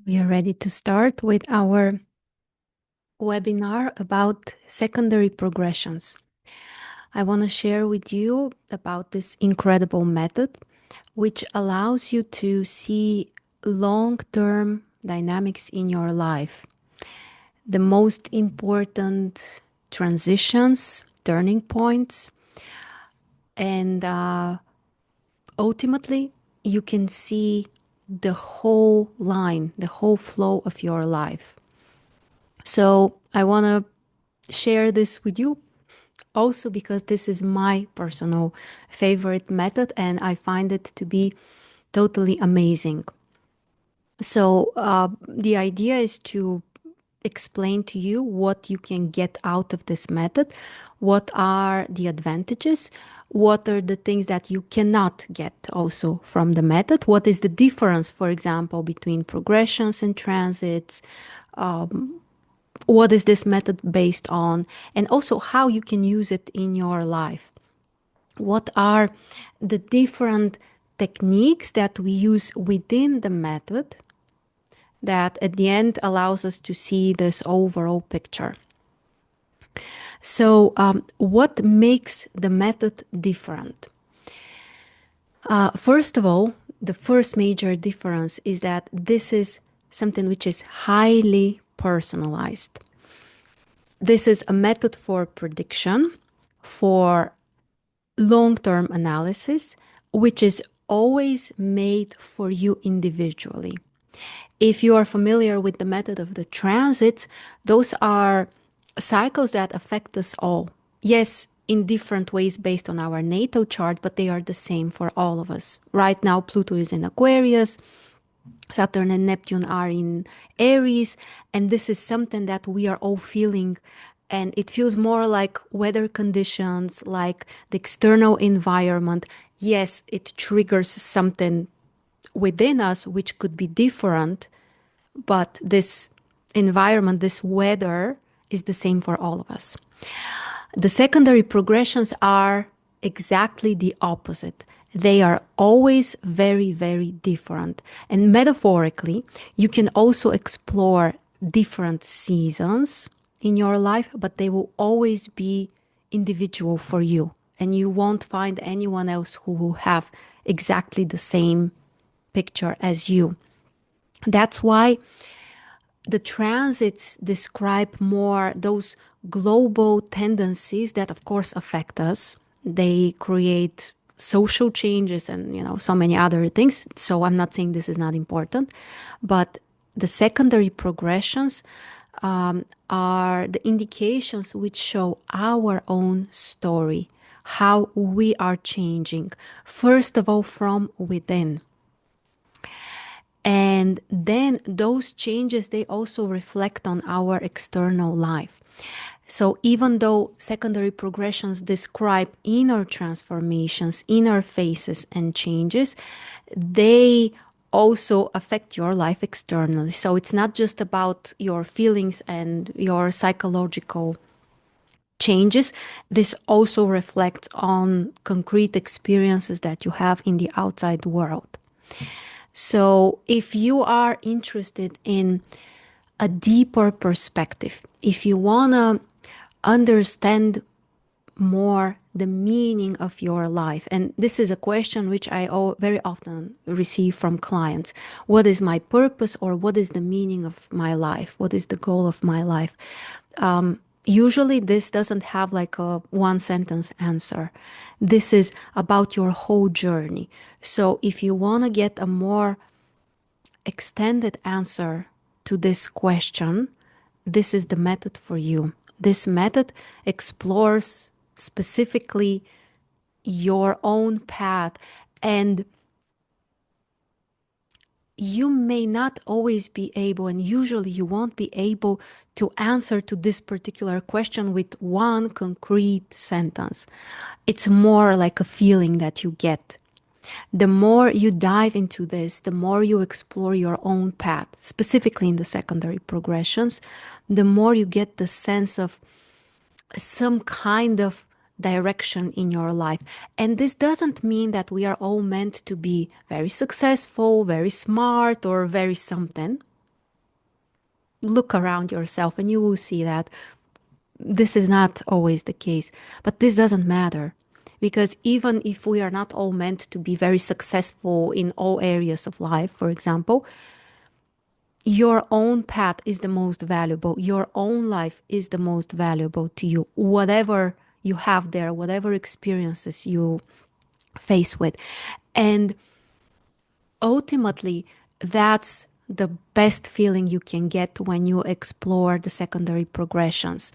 We are ready to start with our webinar about secondary progressions. I want to share with you about this incredible method, which allows you to see long-term dynamics in your life, the most important transitions, turning points, and ultimately, you can see the whole line, the whole flow of your life. So I want to share this with you also because this is my personal favorite method and I find it to be totally amazing. So the idea is to explain to you what you can get out of this method, what are the advantages, what are the things that you cannot get also from the method, what is the difference, for example, between progressions and transits, what is this method based on, and also how you can use it in your life. What are the different techniques that we use within the method that at the end allows us to see this overall picture. So, what makes the method different? First of all, the first major difference is that this is something which is highly personalized. This is a method for prediction, for long-term analysis, which is always made for you individually. If you are familiar with the method of the transits, those are cycles that affect us all. Yes, in different ways based on our natal chart, but they are the same for all of us. Right now, Pluto is in Aquarius, Saturn and Neptune are in Aries, and this is something that we are all feeling. And it feels more like weather conditions, like the external environment. Yes, it triggers something within us which could be different, but this environment, this weather is the same for all of us. The secondary progressions are exactly the opposite. They are always very, very different. And metaphorically, you can also explore different seasons in your life, but they will always be individual for you. And you won't find anyone else who will have exactly the same picture as you. That's why the transits describe more those global tendencies that of course affect us. They create social changes and so many other things. So I'm not saying this is not important, but the secondary progressions are the indications which show our own story, how we are changing, first of all from within. And then those changes, they also reflect on our external life. So even though secondary progressions describe inner transformations, inner phases and changes, they also affect your life externally. So it's not just about your feelings and your psychological changes. This also reflects on concrete experiences that you have in the outside world. So if you are interested in a deeper perspective, if you want to understand more the meaning of your life, and this is a question which I very often receive from clients. What is my purpose, or what is the meaning of my life? What is the goal of my life? Usually this doesn't have like a one sentence answer. This is about your whole journey. So if you want to get a more extended answer to this question, this is the method for you. This method explores specifically your own path, and you may not always be able, and usually you won't be able to answer to this particular question with one concrete sentence. It's more like a feeling that you get. The more you dive into this, the more you explore your own path, specifically in the secondary progressions, the more you get the sense of some kind of direction in your life. And this doesn't mean that we are all meant to be very successful, very smart, or very something. look around yourself and you will see that this is not always the case. But this doesn't matter, because even if we are not all meant to be very successful in all areas of life, for example, your own path is the most valuable. Your own life is the most valuable to you. Whatever you have there, whatever experiences you face with. And ultimately, that's the best feeling you can get when you explore the secondary progressions.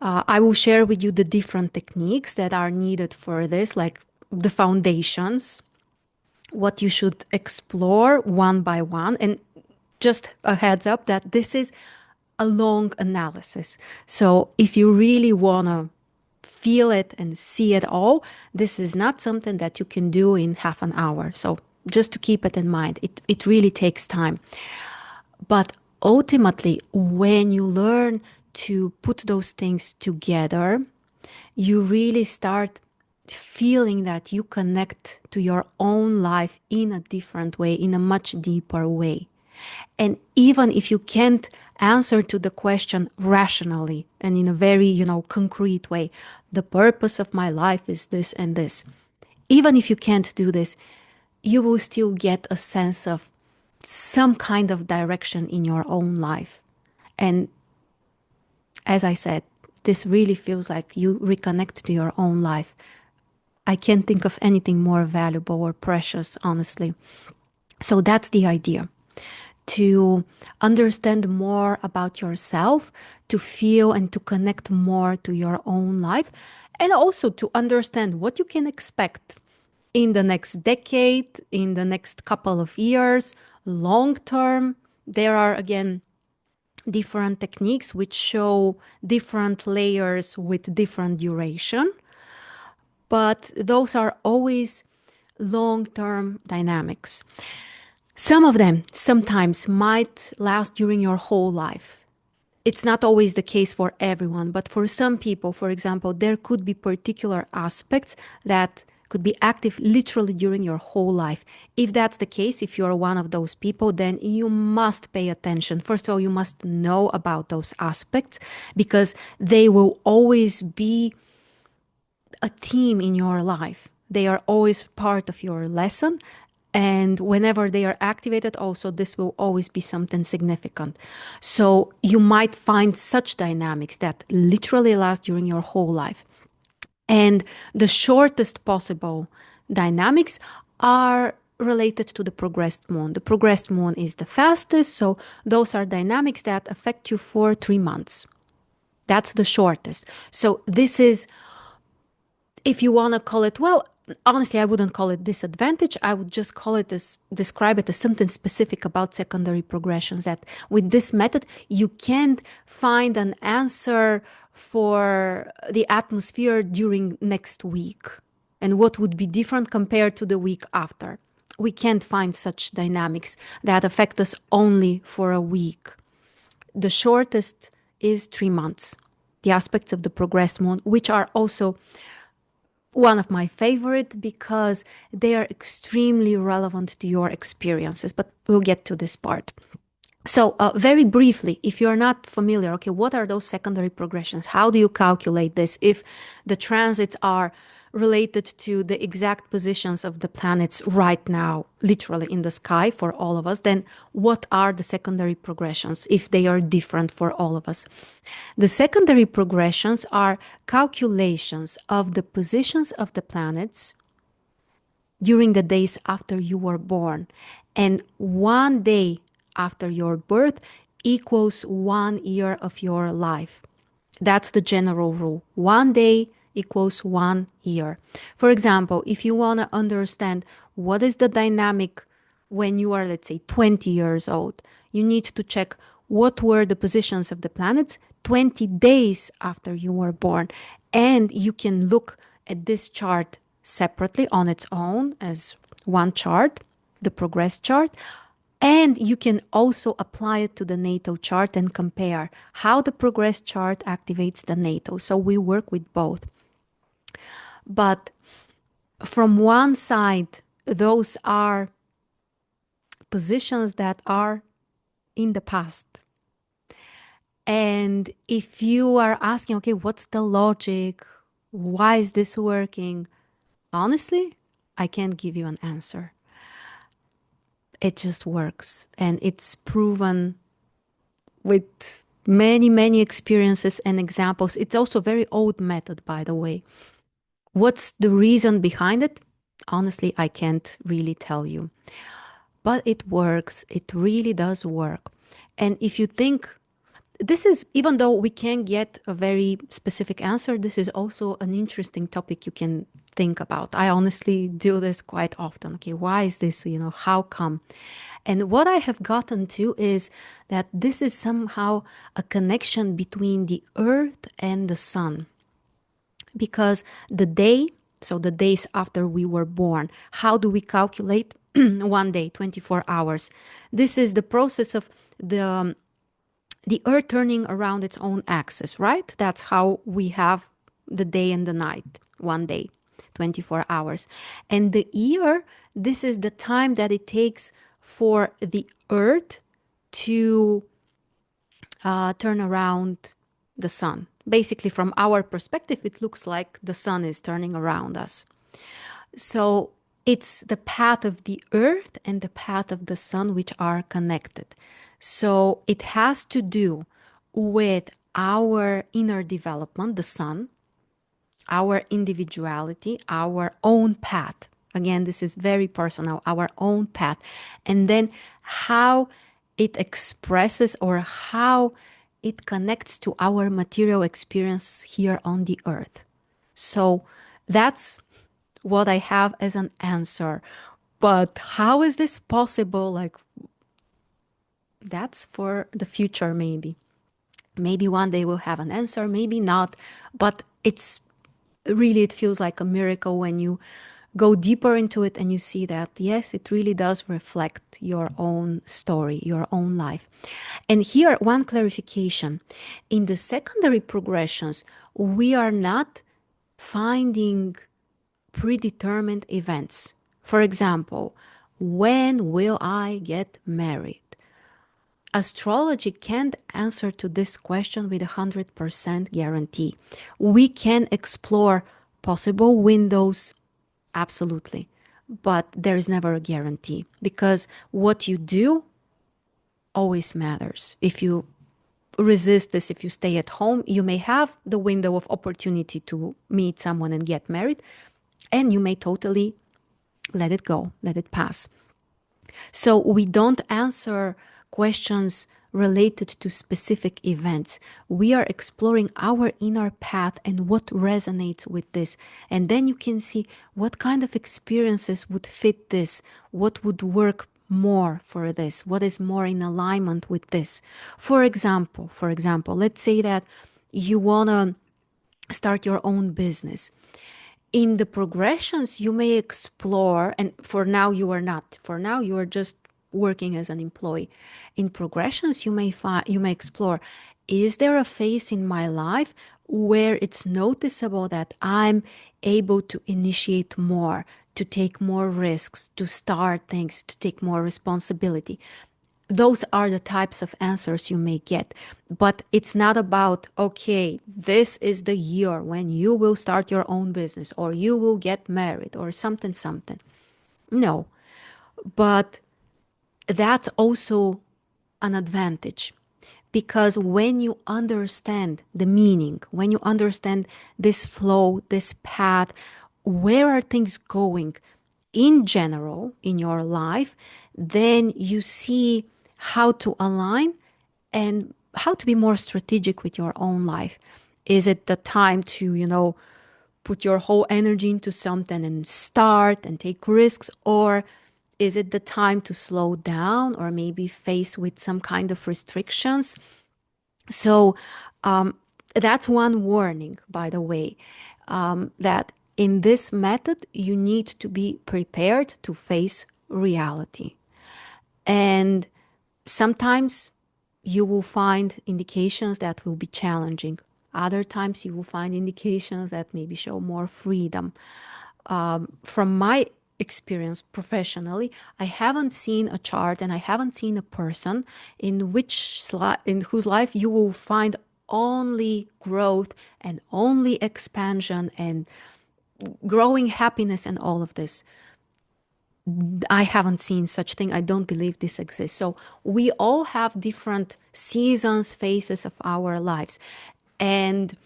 I will share with you the different techniques that are needed for this, like the foundations, what you should explore one by one. And just a heads up that this is a long analysis. So if you really want to feel it and see it all, this is not something that you can do in half an hour. So just to keep it in mind, it really takes time. But ultimately, when you learn to put those things together, you really start feeling that you connect to your own life in a different way, in a much deeper way. And even if you can't answer to the question rationally and in a very, concrete way, the purpose of my life is this and this. Even if you can't do this, you will still get a sense of some kind of direction in your own life. And as I said, this really feels like you reconnect to your own life. I can't think of anything more valuable or precious, honestly. So that's the idea, to understand more about yourself, to feel and to connect more to your own life, and also to understand what you can expect in the next decade, in the next couple of years, long term. There are, again, different techniques which show different layers with different duration, but those are always long term dynamics. Some of them sometimes might last during your whole life. It's not always the case for everyone, but for some people, for example, there could be particular aspects that could be active literally during your whole life. If that's the case, if you're one of those people, then you must pay attention. First of all, you must know about those aspects, because they will always be a theme in your life. They are always part of your lesson. And whenever they are activated, also, this will always be something significant. So you might find such dynamics that literally last during your whole life. And the shortest possible dynamics are related to the progressed moon. The progressed moon is the fastest. So those are dynamics that affect you for 3 months. That's the shortest. So this is, if you want to call it, well, honestly, I wouldn't call it disadvantage. I would just call it as, describe it as something specific about secondary progressions, that with this method, you can't find an answer for the atmosphere during next week and what would be different compared to the week after. We can't find such dynamics that affect us only for a week. The shortest is 3 months. The aspects of the progressed moon, which are also one of my favorite because they are extremely relevant to your experiences, but we'll get to this part. So very briefly, if you're not familiar, okay, what are those secondary progressions? How do you calculate this? If the transits are related to the exact positions of the planets right now, literally in the sky for all of us, then what are the secondary progressions if they are different for all of us? The secondary progressions are calculations of the positions of the planets during the days after you were born. And 1 day after your birth equals 1 year of your life. That's the general rule. 1 day equals 1 year. For example, if you want to understand what is the dynamic when you are, let's say, 20 years old, you need to check what were the positions of the planets 20 days after you were born. And you can look at this chart separately on its own as one chart, the progress chart. And you can also apply it to the natal chart and compare how the progress chart activates the natal. So we work with both. But from one side, those are positions that are in the past. And if you are asking, okay, what's the logic? Why is this working? Honestly, I can't give you an answer. It just works. And it's proven with many, many experiences and examples. It's also a very old method, by the way. What's the reason behind it? Honestly, I can't really tell you. But it works. It really does work. And if you think this is, even though we can't get a very specific answer, this is also an interesting topic you can think about. I honestly do this quite often. Okay, why is this? How come? And what I have gotten to is that this is somehow a connection between the earth and the sun. Because the day, so the days after we were born, how do we calculate one day, 24 hours? This is the process of the earth turning around its own axis, right? That's how we have the day and the night, one day, 24 hours. And the year, this is the time that it takes for the earth to turn around the sun. Basically, from our perspective, it looks like the sun is turning around us. So it's the path of the earth and the path of the sun which are connected. So it has to do with our inner development, the sun, our individuality, our own path. Again, this is very personal, our own path. And then how it expresses or how it connects to our material experience here on the earth. So that's what I have as an answer. But how is this possible? Like, that's for the future, maybe. Maybe one day we'll have an answer, maybe not. But it's really, it feels like a miracle when you go deeper into it and you see that, yes, it really does reflect your own story, your own life. And here, one clarification. In the secondary progressions, we are not finding predetermined events. For example, when will I get married? Astrology can't answer to this question with 100% guarantee. We can explore possible windows, absolutely, but there is never a guarantee because what you do always matters. If you resist this, if you stay at home, you may have the window of opportunity to meet someone and get married, and you may totally let it go, let it pass. So we don't answer questions related to specific events. We are exploring our inner path and what resonates with this. And then you can see what kind of experiences would fit this, what would work more for this, what is more in alignment with this. For example, let's say that you want to start your own business. In the progressions, you may explore, and for now you are not, for now you are just working as an employee. In progressions, you may explore, is there a phase in my life where it's noticeable that I'm able to initiate more, to take more risks, to start things, to take more responsibility? Those are the types of answers you may get. But it's not about, okay, this is the year when you will start your own business or you will get married or something, something. No. But that's also an advantage because when you understand the meaning, when you understand this flow, this path, where are things going in general in your life, then you see how to align and how to be more strategic with your own life. Is it the time to, put your whole energy into something and start and take risks? Or is it the time to slow down or maybe face with some kind of restrictions? So that's one warning, by the way, that in this method, you need to be prepared to face reality. And sometimes you will find indications that will be challenging. Other times you will find indications that maybe show more freedom. From my experience professionally, I haven't seen a chart and I haven't seen a person in whose life you will find only growth and only expansion and growing happiness and all of this. I haven't seen such thing. I don't believe this exists. So we all have different seasons, phases of our lives. And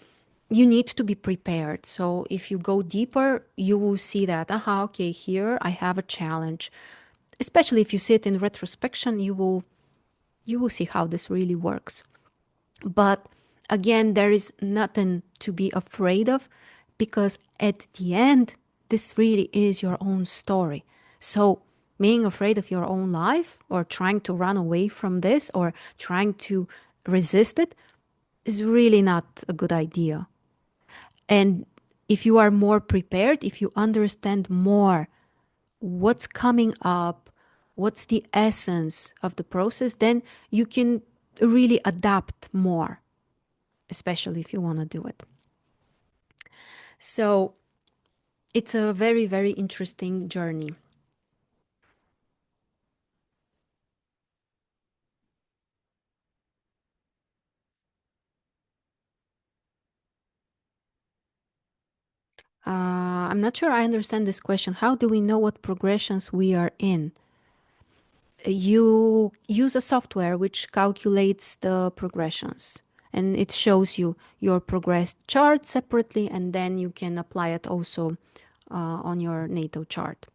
you need to be prepared. So if you go deeper, you will see that, okay, here I have a challenge. Especially if you sit in retrospection, you will see how this really works. But again, there is nothing to be afraid of, because at the end, this really is your own story. So being afraid of your own life or trying to run away from this or trying to resist it is really not a good idea. And if you are more prepared, if you understand more what's coming up, what's the essence of the process, then you can really adapt more, especially if you want to do it. So it's a very, very interesting journey. I'm not sure I understand this question. How do we know what progressions we are in? You use a software which calculates the progressions, and it shows you your progressed chart separately, and then you can apply it also on your natal chart.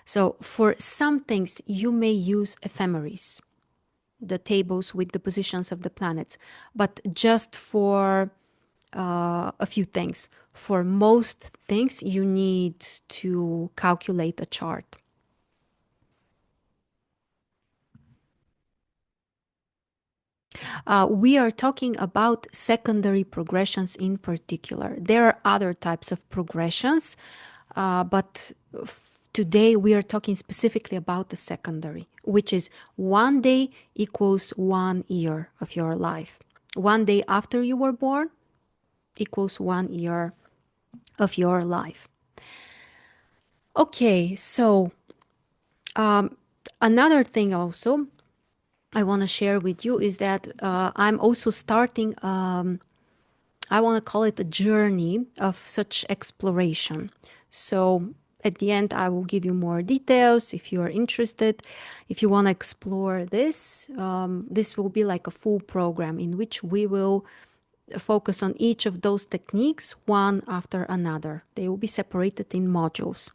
So for some things, you may use ephemeris, the tables with the positions of the planets, but just for a few things. For most things, you need to calculate a chart. We are talking about secondary progressions in particular. There are other types of progressions, but today we are talking specifically about the secondary, which is 1 day equals 1 year of your life. 1 day after you were born equals 1 year of your life. Okay, so another thing also I want to share with you is that I'm also starting, I want to call it a journey of such exploration. So at the end, I will give you more details if you are interested. If you want to explore this, this will be like a full program in which we will focus on each of those techniques one after another. They will be separated in modules.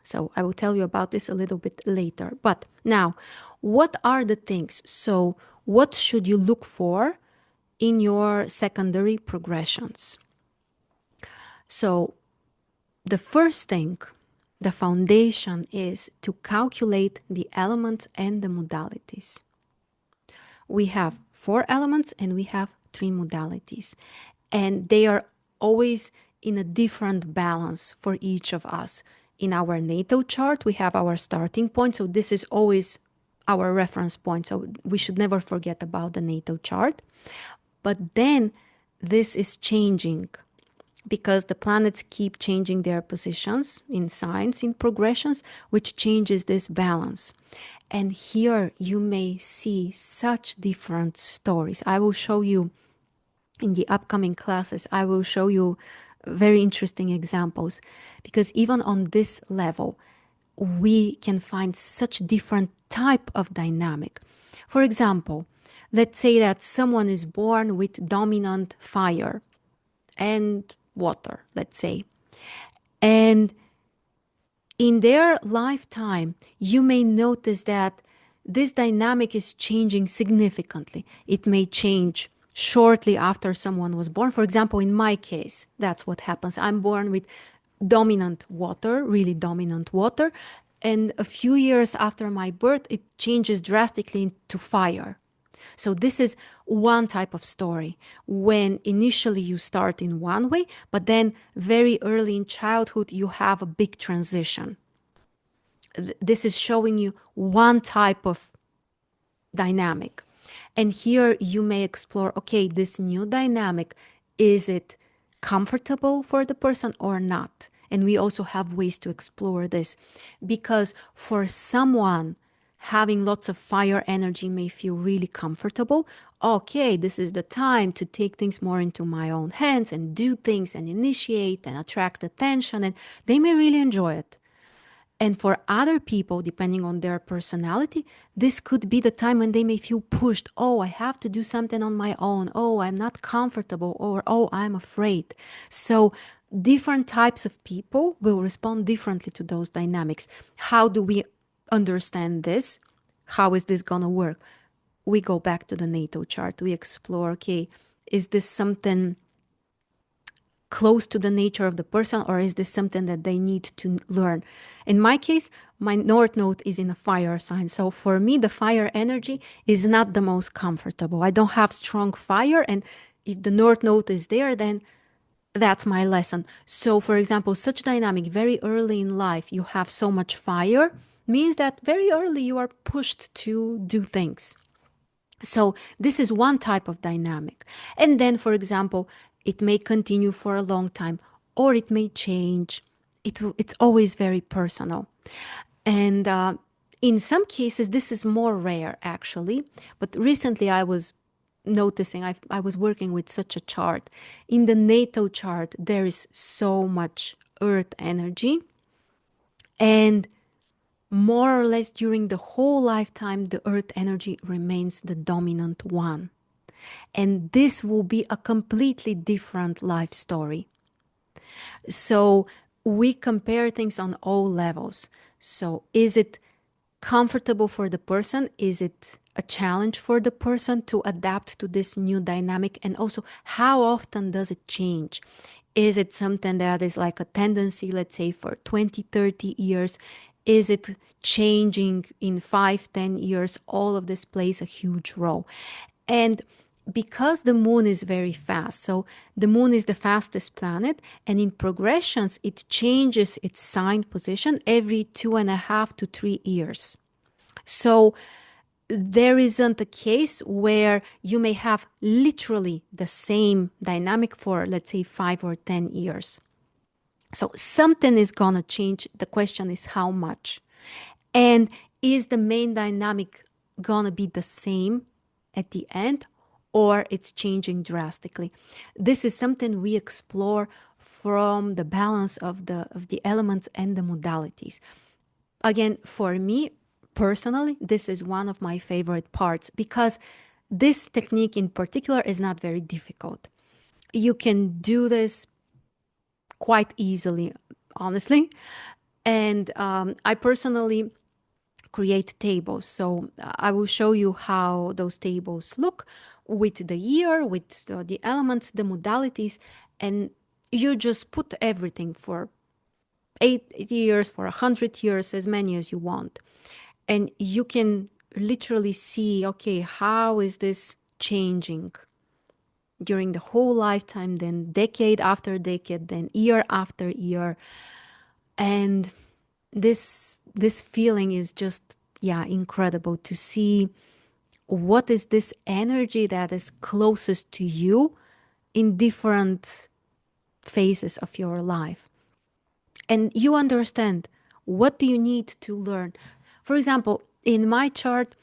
So I will tell you about this a little bit later. But now, what are the things? So what should you look for in your secondary progressions? So the first thing, the foundation, is to calculate the elements and the modalities. We have 4 elements and we have 3 modalities, and they are always in a different balance for each of us. In our natal chart, we have our starting point, so this is always our reference point, so we should never forget about the natal chart. But then this is changing because the planets keep changing their positions in signs, in progressions, which changes this balance. And here you may see such different stories. I will show you in the upcoming classes, I will show you very interesting examples, because even on this level, we can find such different type of dynamic. For example, let's say that someone is born with dominant fire and water, let's say. And in their lifetime, you may notice that this dynamic is changing significantly. It may change shortly after someone was born. For example, in my case, that's what happens. I'm born with dominant water, really dominant water. And a few years after my birth, it changes drastically into fire. So this is one type of story when initially you start in one way, but then very early in childhood, you have a big transition. This is showing you one type of dynamic. And here you may explore, okay, this new dynamic, is it comfortable for the person or not? And we also have ways to explore this, because for someone, having lots of fire energy may feel really comfortable. Okay, this is the time to take things more into my own hands and do things and initiate and attract attention, and they may really enjoy it. And for other people, depending on their personality, this could be the time when they may feel pushed. Oh, I have to do something on my own. Oh, I'm not comfortable. Or, oh, I'm afraid. So different types of people will respond differently to those dynamics. How do we understand this? How is this going to work? We go back to the natal chart. We explore, okay, is this something close to the nature of the person, or is this something that they need to learn? In my case, my north node is in a fire sign, so for me the fire energy is not the most comfortable. I don't have strong fire, and if the north node is there, then that's my lesson. So for example, such dynamic very early in life, you have so much fire, means that very early you are pushed to do things. So this is one type of dynamic. And then, for example, it may continue for a long time, or it may change. It's always very personal. And in some cases, this is more rare, actually. But recently I was noticing, I was working with such a chart. In the natal chart, there is so much earth energy. And more or less during the whole lifetime, the earth energy remains the dominant one. And this will be a completely different life story. So we compare things on all levels. So is it comfortable for the person? Is it a challenge for the person to adapt to this new dynamic? And also, how often does it change? Is it something that is like a tendency, let's say, for 20, 30 years? Is it changing in 5, 10 years? All of this plays a huge role. And because the moon is very fast, so the moon is the fastest planet, and in progressions, it changes its sign position every 2.5 to 3 years. So there isn't a case where you may have literally the same dynamic for, let's say, 5 or 10 years. So something is going to change. The question is how much. And is the main dynamic going to be the same at the end, or it's changing drastically? This is something we explore from the balance of the elements and the modalities. Again, for me personally, this is one of my favorite parts, because this technique in particular is not very difficult. You can do this quite easily, honestly. And I personally create tables. So I will show you how those tables look with the year, with the elements, the modalities, and you just put everything for 8 years, for 100 years, as many as you want. And you can literally see, okay, how is this changing during the whole lifetime, then decade after decade, then year after year. And this feeling is just, yeah, incredible to see what is this energy that is closest to you in different phases of your life. And you understand, what do you need to learn? For example, in my chart,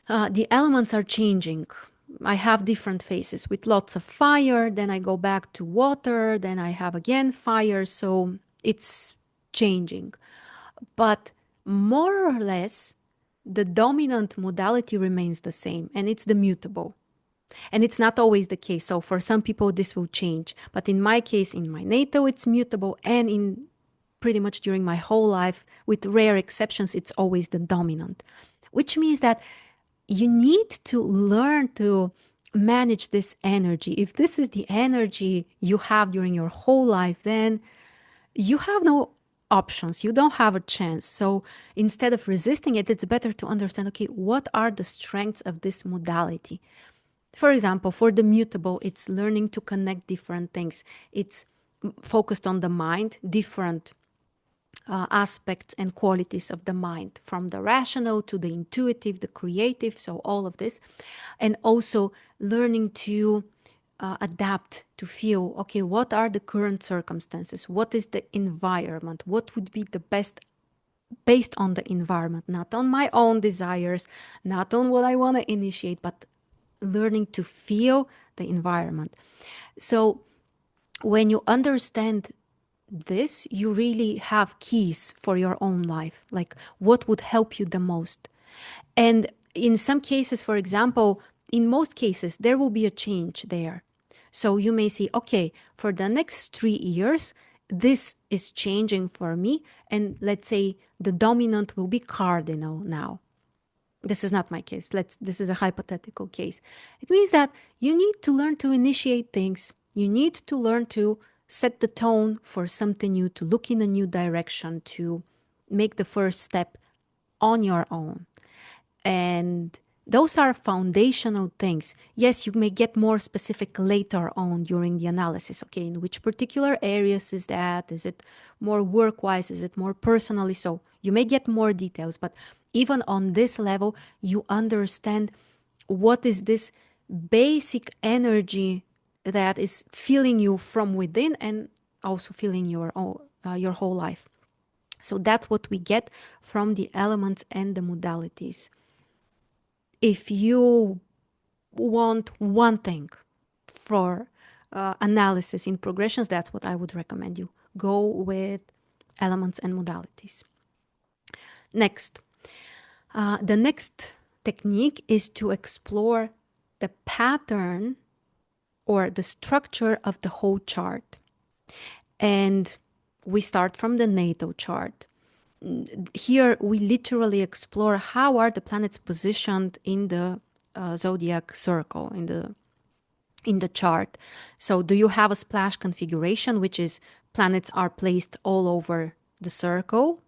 the elements are changing. I have different phases with lots of fire, then I go back to water, then I have again fire, so it's changing. But more or less, the dominant modality remains the same, and it's the mutable. And it's not always the case. So for some people, this will change. But in my case, in my natal, it's mutable. And in pretty much during my whole life, with rare exceptions, it's always the dominant. Which means that you need to learn to manage this energy. If this is the energy you have during your whole life, then you have no options. You don't have a chance. So instead of resisting it, it's better to understand, okay, what are the strengths of this modality? For example, for the mutable, it's learning to connect different things. It's focused on the mind, different aspects and qualities of the mind, from the rational to the intuitive, the creative, so all of this. And also learning to adapt to feel, okay, what are the current circumstances? What is the environment? What would be the best based on the environment, not on my own desires, not on what I want to initiate, but learning to feel the environment. So when you understand this, you really have keys for your own life, like what would help you the most. And in some cases, for example, in most cases, there will be a change there. So you may see, okay, for the next 3 years, this is changing for me. And let's say the dominant will be cardinal now. This is not my case. This is a hypothetical case. It means that you need to learn to initiate things. You need to learn to set the tone for something new, to look in a new direction, to make the first step on your own. And those are foundational things. Yes, you may get more specific later on during the analysis. Okay, in which particular areas is that? Is it more work wise? Is it more personally? So you may get more details, but even on this level, you understand what is this basic energy that is filling you from within and also filling your whole life. So that's what we get from the elements and the modalities. If you want one thing for analysis in progressions, that's what I would recommend you. Go with elements and modalities. Next, the next technique is to explore the pattern or the structure of the whole chart. And we start from the natal chart. Here we literally explore how are the planets positioned in the zodiac circle, in the chart. So do you have a splash configuration, which is planets are placed all over the circle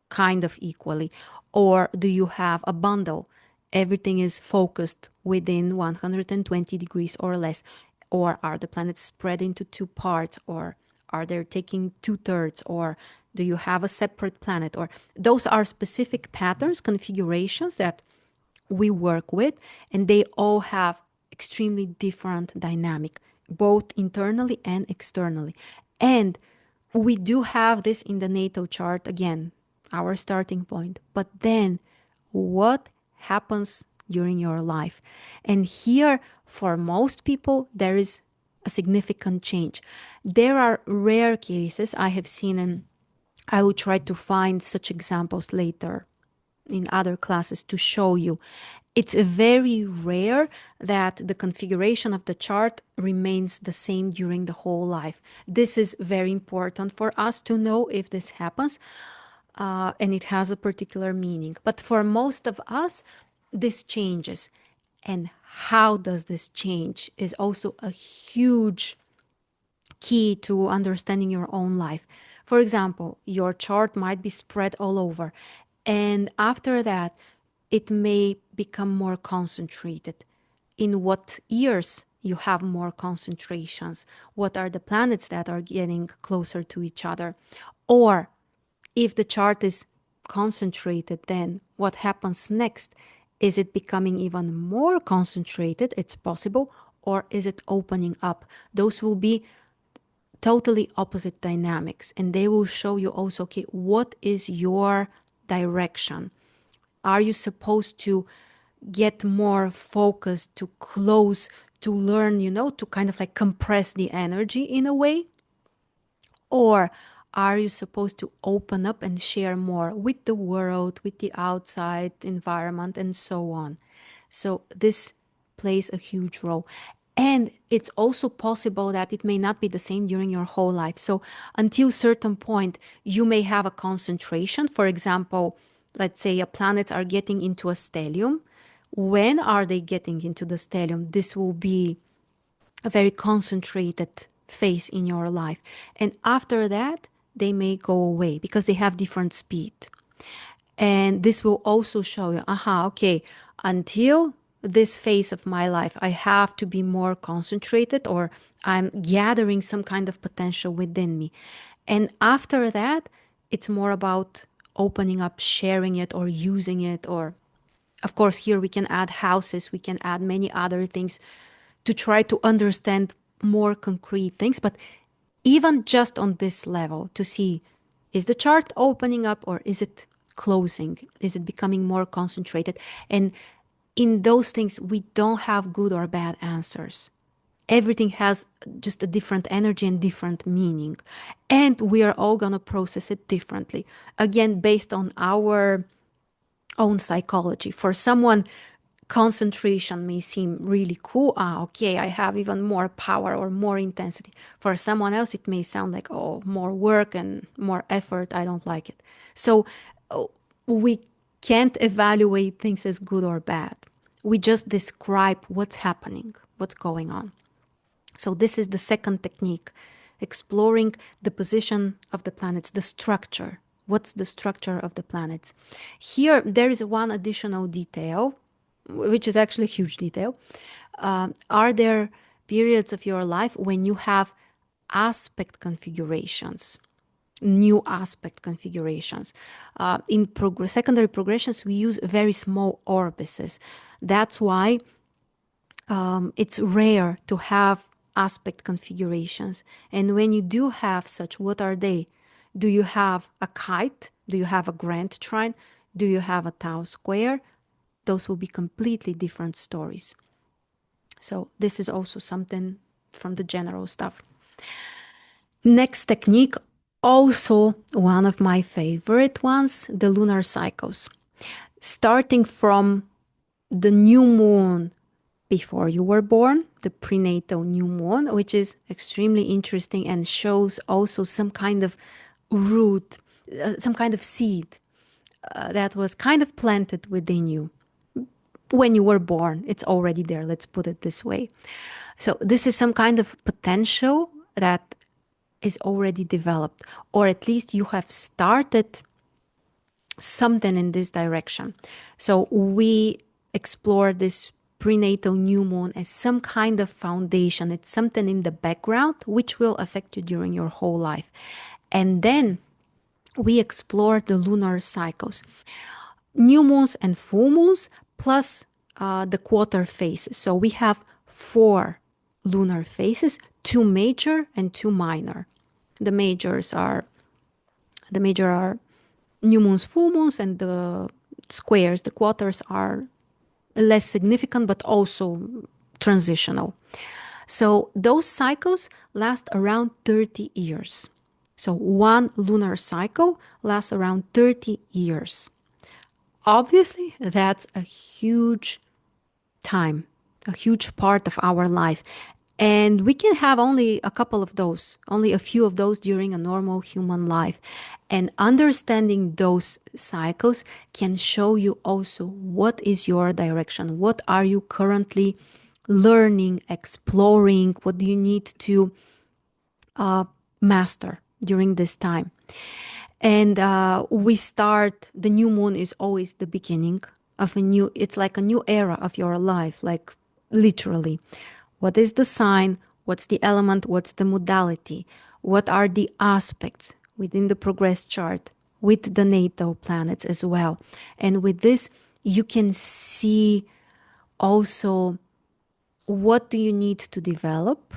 kind of equally, or do you have a bundle, everything is focused within 120 degrees or less, or are the planets spread into two parts, or are they taking 2/3, or do you have a separate planet? Or those are specific patterns, configurations that we work with, and they all have extremely different dynamic, both internally and externally. And we do have this in the natal chart, again, our starting point. But then what happens during your life? And here, for most people, there is a significant change. There are rare cases I have seen, and I will try to find such examples later in other classes to show you. It's very rare that the configuration of the chart remains the same during the whole life. This is very important for us to know if this happens, and it has a particular meaning. But for most of us, this changes. And how does this change is also a huge key to understanding your own life. For example, your chart might be spread all over, and after that, it may become more concentrated. In what years you have more concentrations? What are the planets that are getting closer to each other? Or if the chart is concentrated, then what happens next? Is it becoming even more concentrated? It's possible. Or is it opening up? Those will be totally opposite dynamics, and they will show you also, okay, what is your direction? Are you supposed to get more focused, to close, to learn, to kind of like compress the energy in a way? Or are you supposed to open up and share more with the world, with the outside environment, and so on? So this plays a huge role. And it's also possible that it may not be the same during your whole life. So until a certain point, you may have a concentration. For example, let's say planets are getting into a stellium. When are they getting into the stellium? This will be a very concentrated phase in your life. And after that, they may go away because they have different speed. And this will also show you, okay, until this phase of my life, I have to be more concentrated, or I'm gathering some kind of potential within me. And after that, it's more about opening up, sharing it, or using it. Or, of course, here we can add houses, we can add many other things to try to understand more concrete things. But even just on this level, to see, is the chart opening up or is it closing? Is it becoming more concentrated? And in those things, we don't have good or bad answers. Everything has just a different energy and different meaning. And we are all going to process it differently. Again, based on our own psychology. For someone, concentration may seem really cool. Ah, okay, I have even more power or more intensity. For someone else, it may sound like, oh, more work and more effort. I don't like it. So uh, we can't evaluate things as good or bad. We just describe what's happening, what's going on. So this is the second technique, exploring the position of the planets, the structure. What's the structure of the planets? Here, there is one additional detail, which is actually a huge detail. Are there periods of your life when you have aspect configurations? New aspect configurations. In secondary progressions, we use very small orbises. That's why it's rare to have aspect configurations. And when you do have such, what are they? Do you have a kite? Do you have a grand trine? Do you have a tau square? Those will be completely different stories. So this is also something from the general stuff. Next technique, also one of my favorite ones, the lunar cycles. Starting from the new moon before you were born, the prenatal new moon, which is extremely interesting and shows also some kind of root, some kind of seed that was kind of planted within you. When you were born, it's already there, let's put it this way. So this is some kind of potential that is already developed, or at least you have started something in this direction. So we explore this prenatal new moon as some kind of foundation. It's something in the background which will affect you during your whole life. And then we explore the lunar cycles, new moons and full moons, plus the quarter phases. So we have 4 lunar phases, 2 major and 2 minor. The major are new moons, full moons, and the squares, the quarters, are less significant but also transitional. So those cycles last around 30 years. So one lunar cycle lasts around 30 years. Obviously, that's a huge time, a huge part of our life. And we can have only a couple of those, only a few of those during a normal human life. And understanding those cycles can show you also what is your direction, what are you currently learning, exploring, what do you need to master during this time. And we start, the new moon is always the beginning of a new, it's like a new era of your life, like literally. What is the sign? What's the element? What's the modality? What are the aspects within the progress chart with the natal planets as well? And with this, you can see also what do you need to develop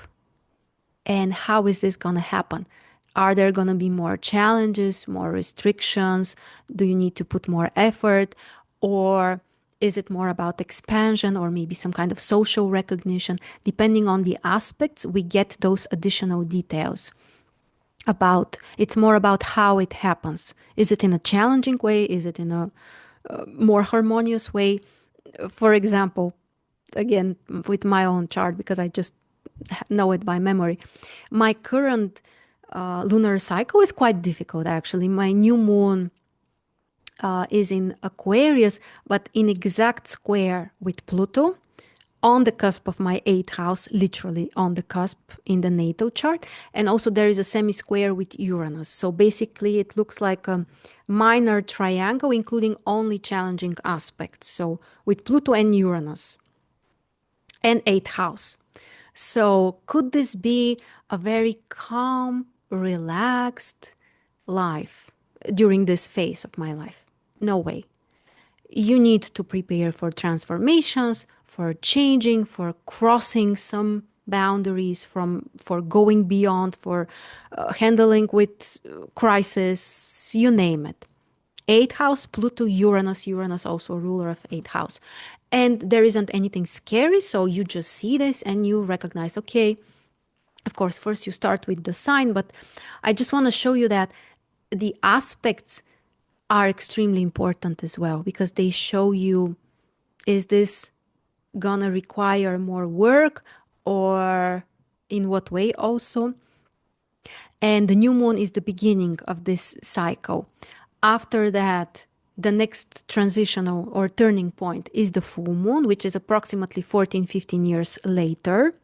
and how is this going to happen? Are there going to be more challenges, more restrictions? Do you need to put more effort? Or is it more about expansion or maybe some kind of social recognition? Depending on the aspects, we get those additional details about, it's more about how it happens. Is it in a challenging way? Is it in a more harmonious way? For example, again, with my own chart, because I just know it by memory, my current lunar cycle is quite difficult, actually. My new moon is in Aquarius, but in exact square with Pluto, on the cusp of my 8th house, literally on the cusp in the natal chart. And also there is a semi-square with Uranus. So basically it looks like a minor triangle, including only challenging aspects. So with Pluto and Uranus and 8th house. So could this be a very calm, relaxed life during this phase of my life? No way. You need to prepare for transformations, for changing, for crossing some boundaries, for going beyond, for handling with crisis, you name it. Eighth house, Pluto, Uranus, Uranus also ruler of eighth house. And there isn't anything scary, so you just see this and you recognize, okay, of course, first you start with the sign, but I just want to show you that the aspects are extremely important as well because they show you, is this gonna require more work or in what way also? And the new moon is the beginning of this cycle. After that, the next transitional or turning point is the full moon, which is approximately 14, 15 years later.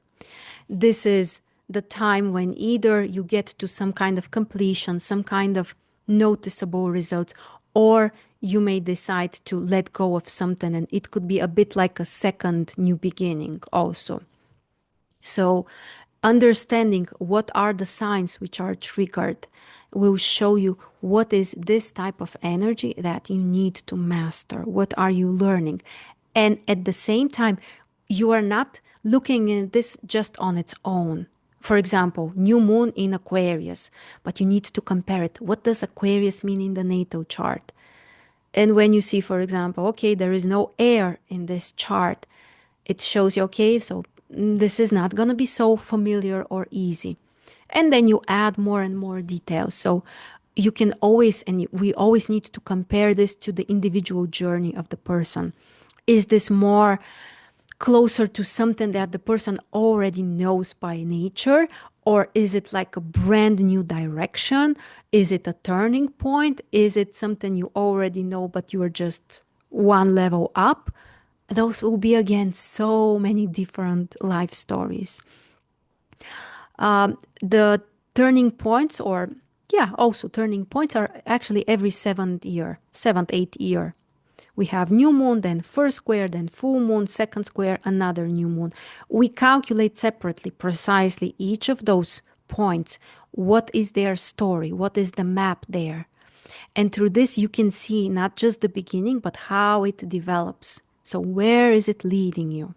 This is the time when either you get to some kind of completion, some kind of noticeable results, or you may decide to let go of something, and it could be a bit like a second new beginning also. So understanding what are the signs which are triggered will show you what is this type of energy that you need to master. What are you learning? And at the same time, you are not looking at this just on its own. For example, new moon in Aquarius, but you need to compare it. What does Aquarius mean in the natal chart? And when you see, for example, okay, there is no air in this chart, it shows you, okay, so this is not going to be so familiar or easy. And then you add more and more details. So you can always, and we always need to compare this to the individual journey of the person. Is this more closer to something that the person already knows by nature? Or is it like a brand new direction? Is it a turning point? Is it something you already know, but you are just one level up? Those will be, again, so many different life stories. The turning points, or yeah, also turning points, are actually every seventh, eighth year. We have new moon, then first square, then full moon, second square, another new moon. We calculate separately, precisely each of those points. What is their story? What is the map there? And through this, you can see not just the beginning, but how it develops. So where is it leading you?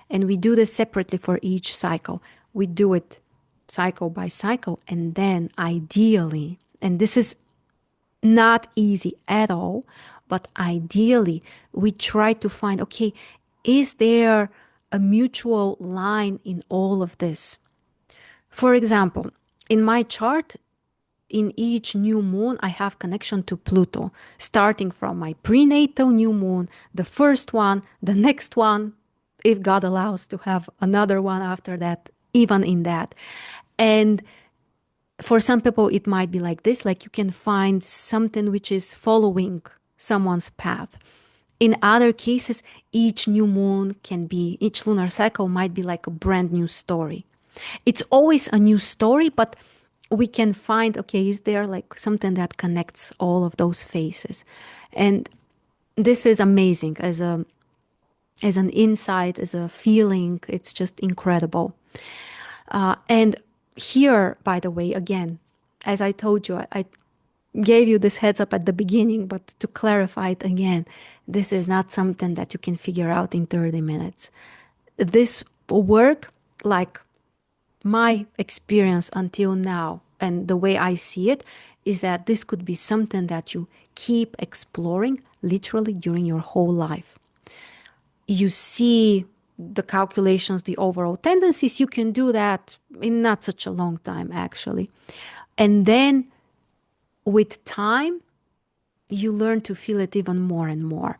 And we do this separately for each cycle. We do it cycle by cycle, and then ideally, and this is not easy at all, but ideally, we try to find, okay, is there a mutual line in all of this? For example, in my chart, in each new moon, I have connection to Pluto, starting from my prenatal new moon, the first one, the next one, if God allows to have another one after that, even in that. And for some people, it might be like this, like you can find something which is following someone's path. In other cases, each new moon can be, each lunar cycle might be like a brand new story. It's always a new story, but we can find, okay, is there like something that connects all of those phases? And this is amazing as an insight, as a feeling. It's just incredible. And here, by the way, again, as I told you, I gave you this heads up at the beginning, but to clarify it again, this is not something that you can figure out in 30 minutes. This work, like my experience until now, and the way I see it, is that this could be something that you keep exploring literally during your whole life. You see the calculations, the overall tendencies, you can do that in not such a long time, actually. And then with time, you learn to feel it even more and more.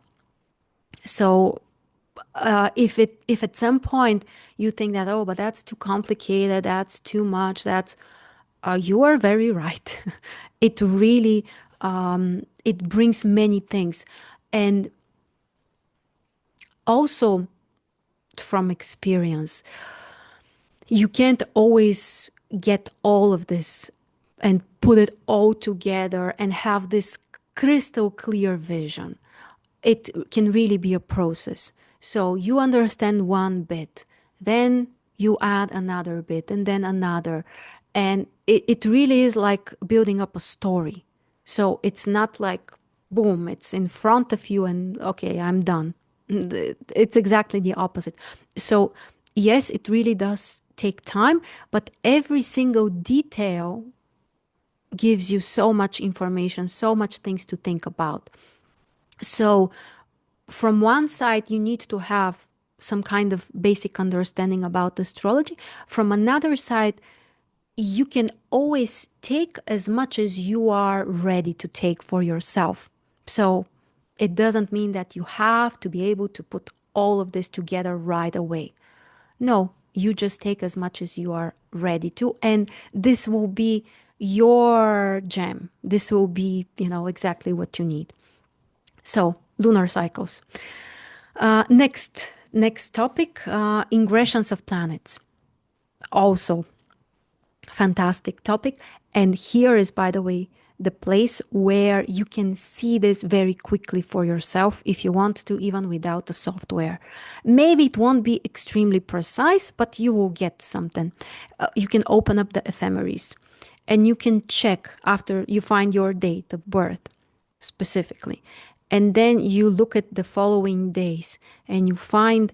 So if at some point you think that, oh, but that's too complicated, that's too much, that's you are very right. It really it brings many things. And also from experience, you can't always get all of this and put it all together and have this crystal clear vision. It can really be a process. So you understand one bit, then you add another bit, and then another. And it really is like building up a story. So it's not like boom, it's in front of you, and okay, I'm done. It's exactly the opposite. So, yes, it really does take time, but every single detail gives you so much information, so much things to think about. So, from one side, you need to have some kind of basic understanding about astrology. From another side, you can always take as much as you are ready to take for yourself. So it doesn't mean that you have to be able to put all of this together right away. No, you just take as much as you are ready to. And this will be your gem. This will be, exactly what you need. So, lunar cycles. Next topic, ingressions of planets. Also, fantastic topic. And here is, by the way, the place where you can see this very quickly for yourself if you want to, even without the software. Maybe it won't be extremely precise, but you will get something. You can open up the ephemeris and you can check after you find your date of birth specifically. And then you look at the following days and you find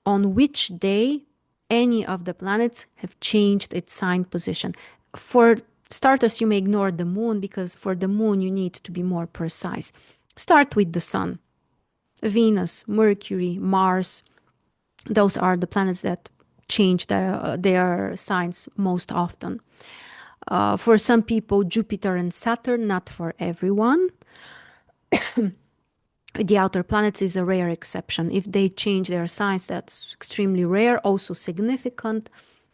on which day any of the planets have changed its sign position. For starters, you may ignore the moon because for the moon you need to be more precise. Start with the sun. Venus, Mercury, Mars, those are the planets that change their signs most often. For some people, Jupiter and Saturn, not for everyone. The outer planets is a rare exception. If they change their signs, that's extremely rare, also significant.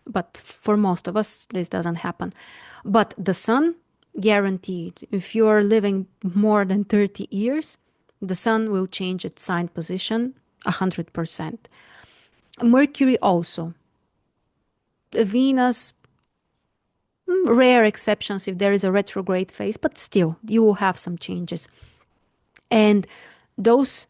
But for most of us, this doesn't happen. But the sun, guaranteed. If you're living more than 30 years, the sun will change its sign position 100%. Mercury also. Venus, rare exceptions if there is a retrograde phase, but still, you will have some changes. And those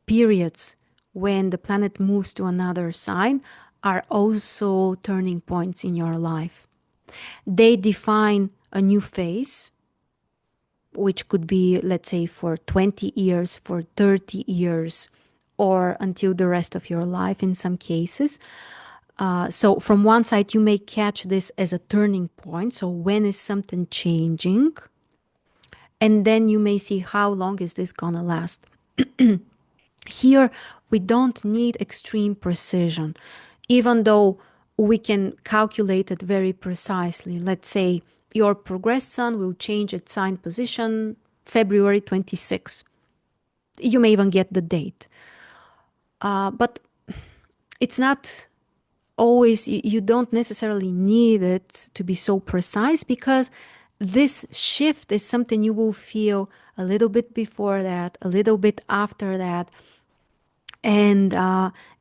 periods when the planet moves to another sign are also turning points in your life. They define a new phase, which could be, let's say, for 20 years, for 30 years, or until the rest of your life in some cases. So from one side, you may catch this as a turning point. So when is something changing? And then you may see how long is this gonna last. Here, we don't need extreme precision, even though we can calculate it very precisely. Let's say your progressed sun will change its sign position February 26. You may even get the date. But it's not always, you don't necessarily need it to be so precise because this shift is something you will feel a little bit before that, a little bit after that. And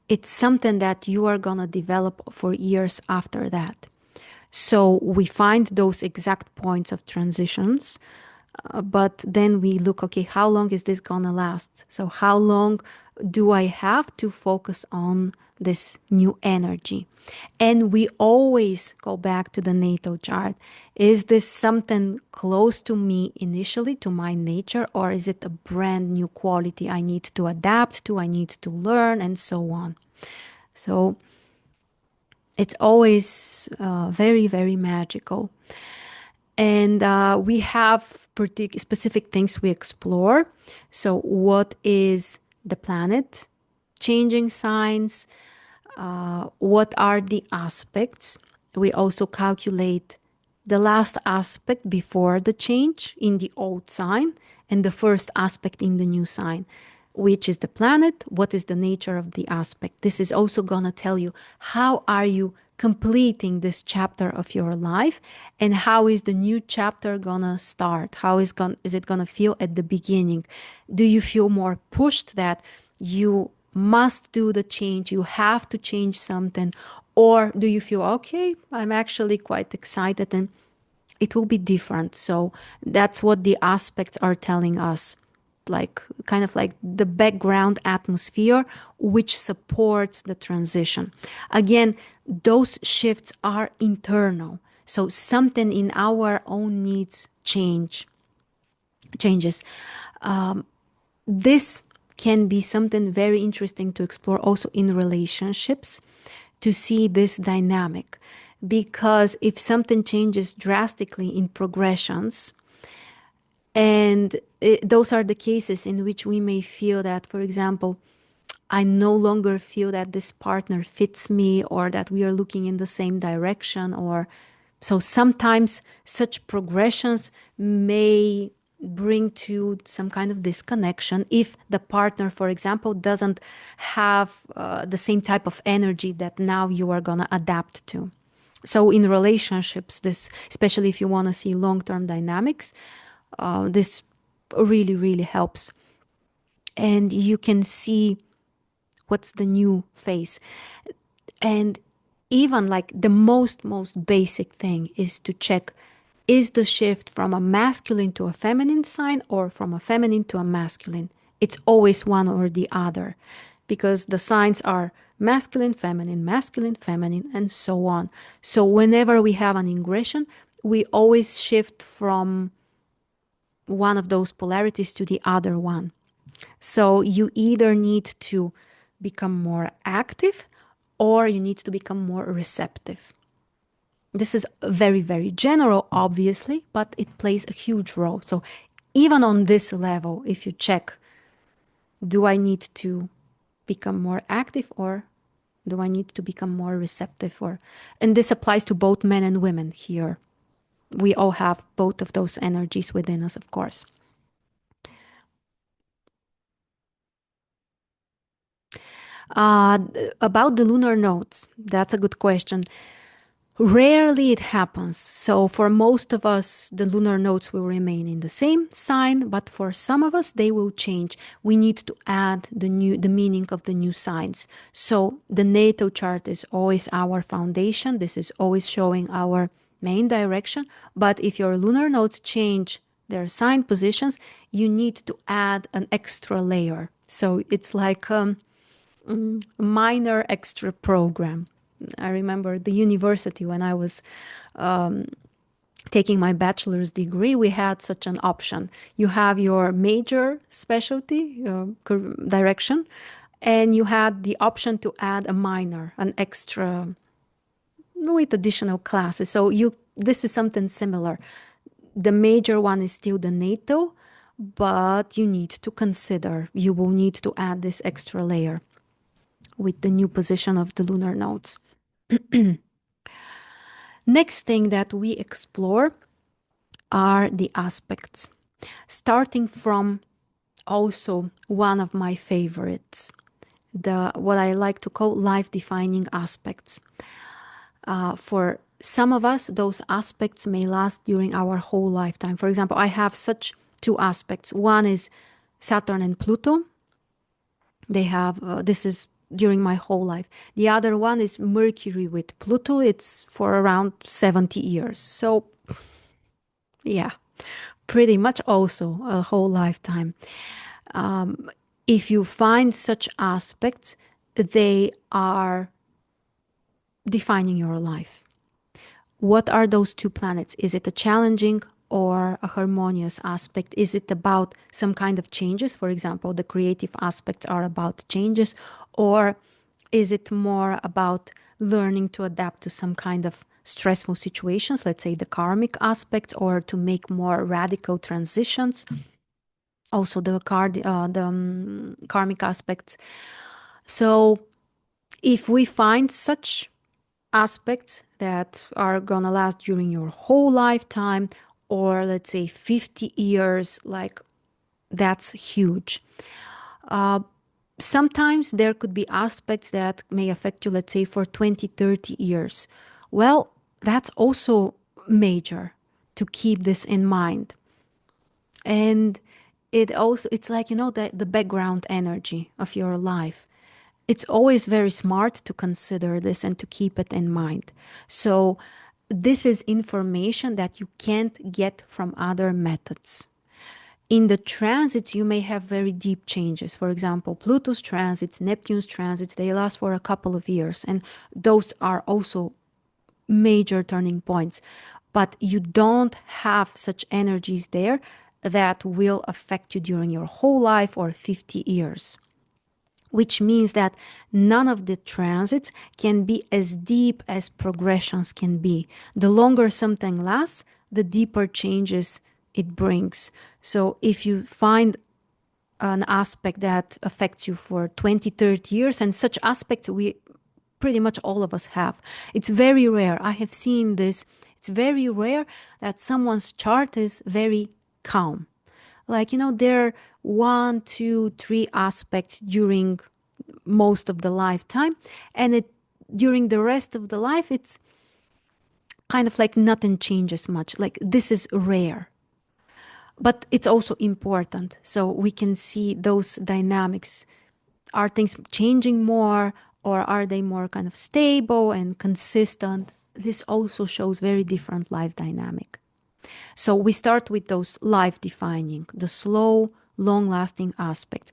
it's something that you are going to develop for years after that. So we find those exact points of transitions, but then we look, okay, how long is this going to last? So how long do I have to focus on this new energy? And we always go back to the natal chart. Is this something close to me initially, to my nature, or is it a brand new quality I need to adapt to, I need to learn, and so on? So it's always very, very magical. And we have specific things we explore. So, what is the planet? Changing signs. What are the aspects? We also calculate the last aspect before the change in the old sign and the first aspect in the new sign. Which is the planet? What is the nature of the aspect? This is also going to tell you how are you completing this chapter of your life and how is the new chapter going to start? How is it going to feel at the beginning? Do you feel more pushed that you must do the change, you have to change something? Or do you feel, okay, I'm actually quite excited and it will be different? So that's what the aspects are telling us, like kind of like the background atmosphere which supports the transition. Again, those shifts are internal, so something in our own needs change. changes. This can be something very interesting to explore also in relationships, to see this dynamic. Because if something changes drastically in progressions, and those are the cases in which we may feel that, for example, I no longer feel that this partner fits me, or that we are looking in the same direction, or so sometimes such progressions may bring to some kind of disconnection if the partner, for example, doesn't have the same type of energy that now you are going to adapt to. So in relationships, this, especially if you want to see long-term dynamics, this really, really helps. And you can see what's the new phase. And even like the most basic thing is to check, is the shift from a masculine to a feminine sign, or from a feminine to a masculine? It's always one or the other, because the signs are masculine, feminine, and so on. So whenever we have an ingression, we always shift from one of those polarities to the other one. So you either need to become more active, or you need to become more receptive. This is very, very general, obviously, but it plays a huge role. So even on this level, if you check, do I need to become more active, or do I need to become more receptive? Or, and this applies to both men and women here. We all have both of those energies within us, of course. Uh, about the lunar nodes, that's a good question. Rarely it happens. So for most of us, the lunar nodes will remain in the same sign, but for some of us, they will change. We need to add the meaning of the new signs. So the natal chart is always our foundation. This is always showing our main direction. But if your lunar nodes change their sign positions, you need to add an extra layer. So it's like minor extra program. I remember the university when I was taking my bachelor's degree, we had such an option. You have your major specialty direction, and you had the option to add a minor, an extra with additional classes. So you, this is something similar. The major one is still the natal, but you need to consider, you will need to add this extra layer with the new position of the lunar nodes. Next thing that we explore are the aspects, starting from also one of my favorites, the what I like to call life-defining aspects. For some of us, those aspects may last during our whole lifetime. For example, I have such two aspects. One is Saturn and Pluto. They have, this is during my whole life. The other one is Mercury with Pluto. It's for around 70 years. So, yeah, pretty much also a whole lifetime. If you find such aspects, they are defining your life. What are those two planets? Is it a challenging or a harmonious aspect? Is it about some kind of changes? For example, the creative aspects are about changes, or is it more about learning to adapt to some kind of stressful situations, let's say the karmic aspect, or to make more radical transitions? Also, the karmic aspects. So, if we find such aspects that are gonna last during your whole lifetime, or let's say 50 years, like that's huge. Sometimes there could be aspects that may affect you, let's say for 20, 30 years. Well, that's also major to keep this in mind. And it also, it's like, you know, the background energy of your life. It's always very smart to consider this and to keep it in mind. So this is information that you can't get from other methods. In the transits, you may have very deep changes. For example, Pluto's transits, Neptune's transits, they last for a couple of years. And those are also major turning points. But you don't have such energies there that will affect you during your whole life or 50 years. Which means that none of the transits can be as deep as progressions can be. The longer something lasts, the deeper changes it brings. So if you find an aspect that affects you for 20, 30 years, and such aspects we pretty much all of us have. It's very rare. I have seen this. It's very rare that someone's chart is very calm. Like, there are 1, 2, 3 aspects during most of the lifetime, and during the rest of the life, it's kind of like nothing changes much. Like, this is rare. But it's also important. So we can see those dynamics. Are things changing more, or are they more kind of stable and consistent? This also shows very different life dynamic. So we start with those life defining, the slow, long lasting aspects.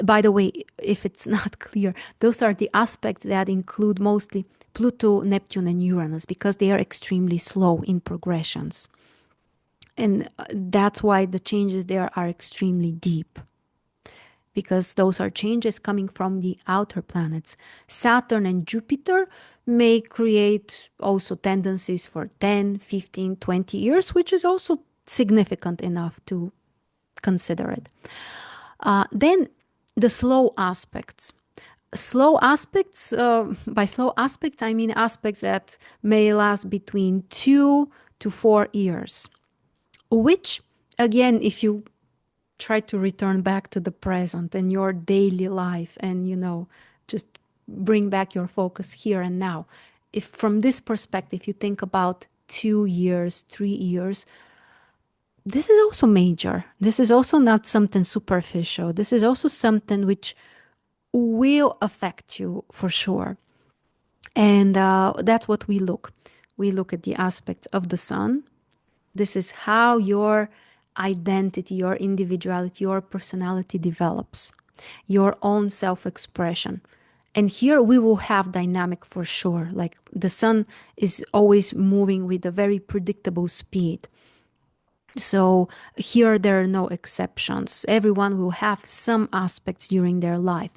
By the way, if it's not clear, those are the aspects that include mostly Pluto, Neptune, and Uranus, because they are extremely slow in progressions. And that's why the changes there are extremely deep, because those are changes coming from the outer planets. Saturn and Jupiter may create also tendencies for 10, 15, 20 years, which is also significant enough to consider it. Then the slow aspects. Slow aspects, by slow aspects, I mean aspects that may last between 2 to 4 years, which, again, if you try to return back to the present and your daily life and, just bring back your focus here and now. If from this perspective, you think about 2 years, 3 years, this is also major. This is also not something superficial. This is also something which will affect you for sure. And that's what we look. We look at the aspects of the sun. This is how your identity, your individuality, your personality develops, your own self-expression. And here we will have dynamic for sure. Like the sun is always moving with a very predictable speed. So here there are no exceptions. Everyone will have some aspects during their life.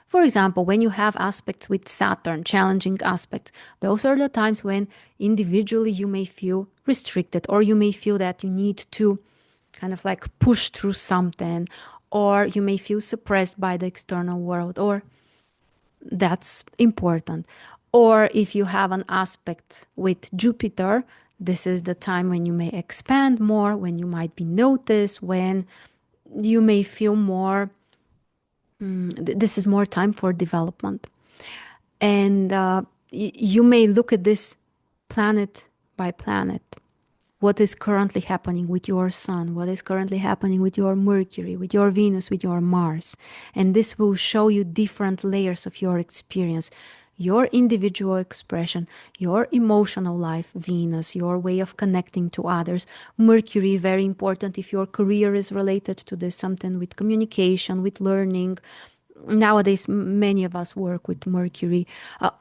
For example, when you have aspects with Saturn, challenging aspects, those are the times when individually you may feel restricted, or you may feel that you need to kind of like push through something, or you may feel suppressed by the external world, or that's important. Or if you have an aspect with Jupiter, this is the time when you may expand more, when you might be noticed, when you may feel more, this is more time for development. And you may look at this planet by planet. What is currently happening with your sun? What is currently happening with your Mercury, with your Venus, with your Mars? And this will show you different layers of your experience, your individual expression, your emotional life, Venus, your way of connecting to others. Mercury, very important if your career is related to this, something with communication, with learning. Nowadays, many of us work with Mercury.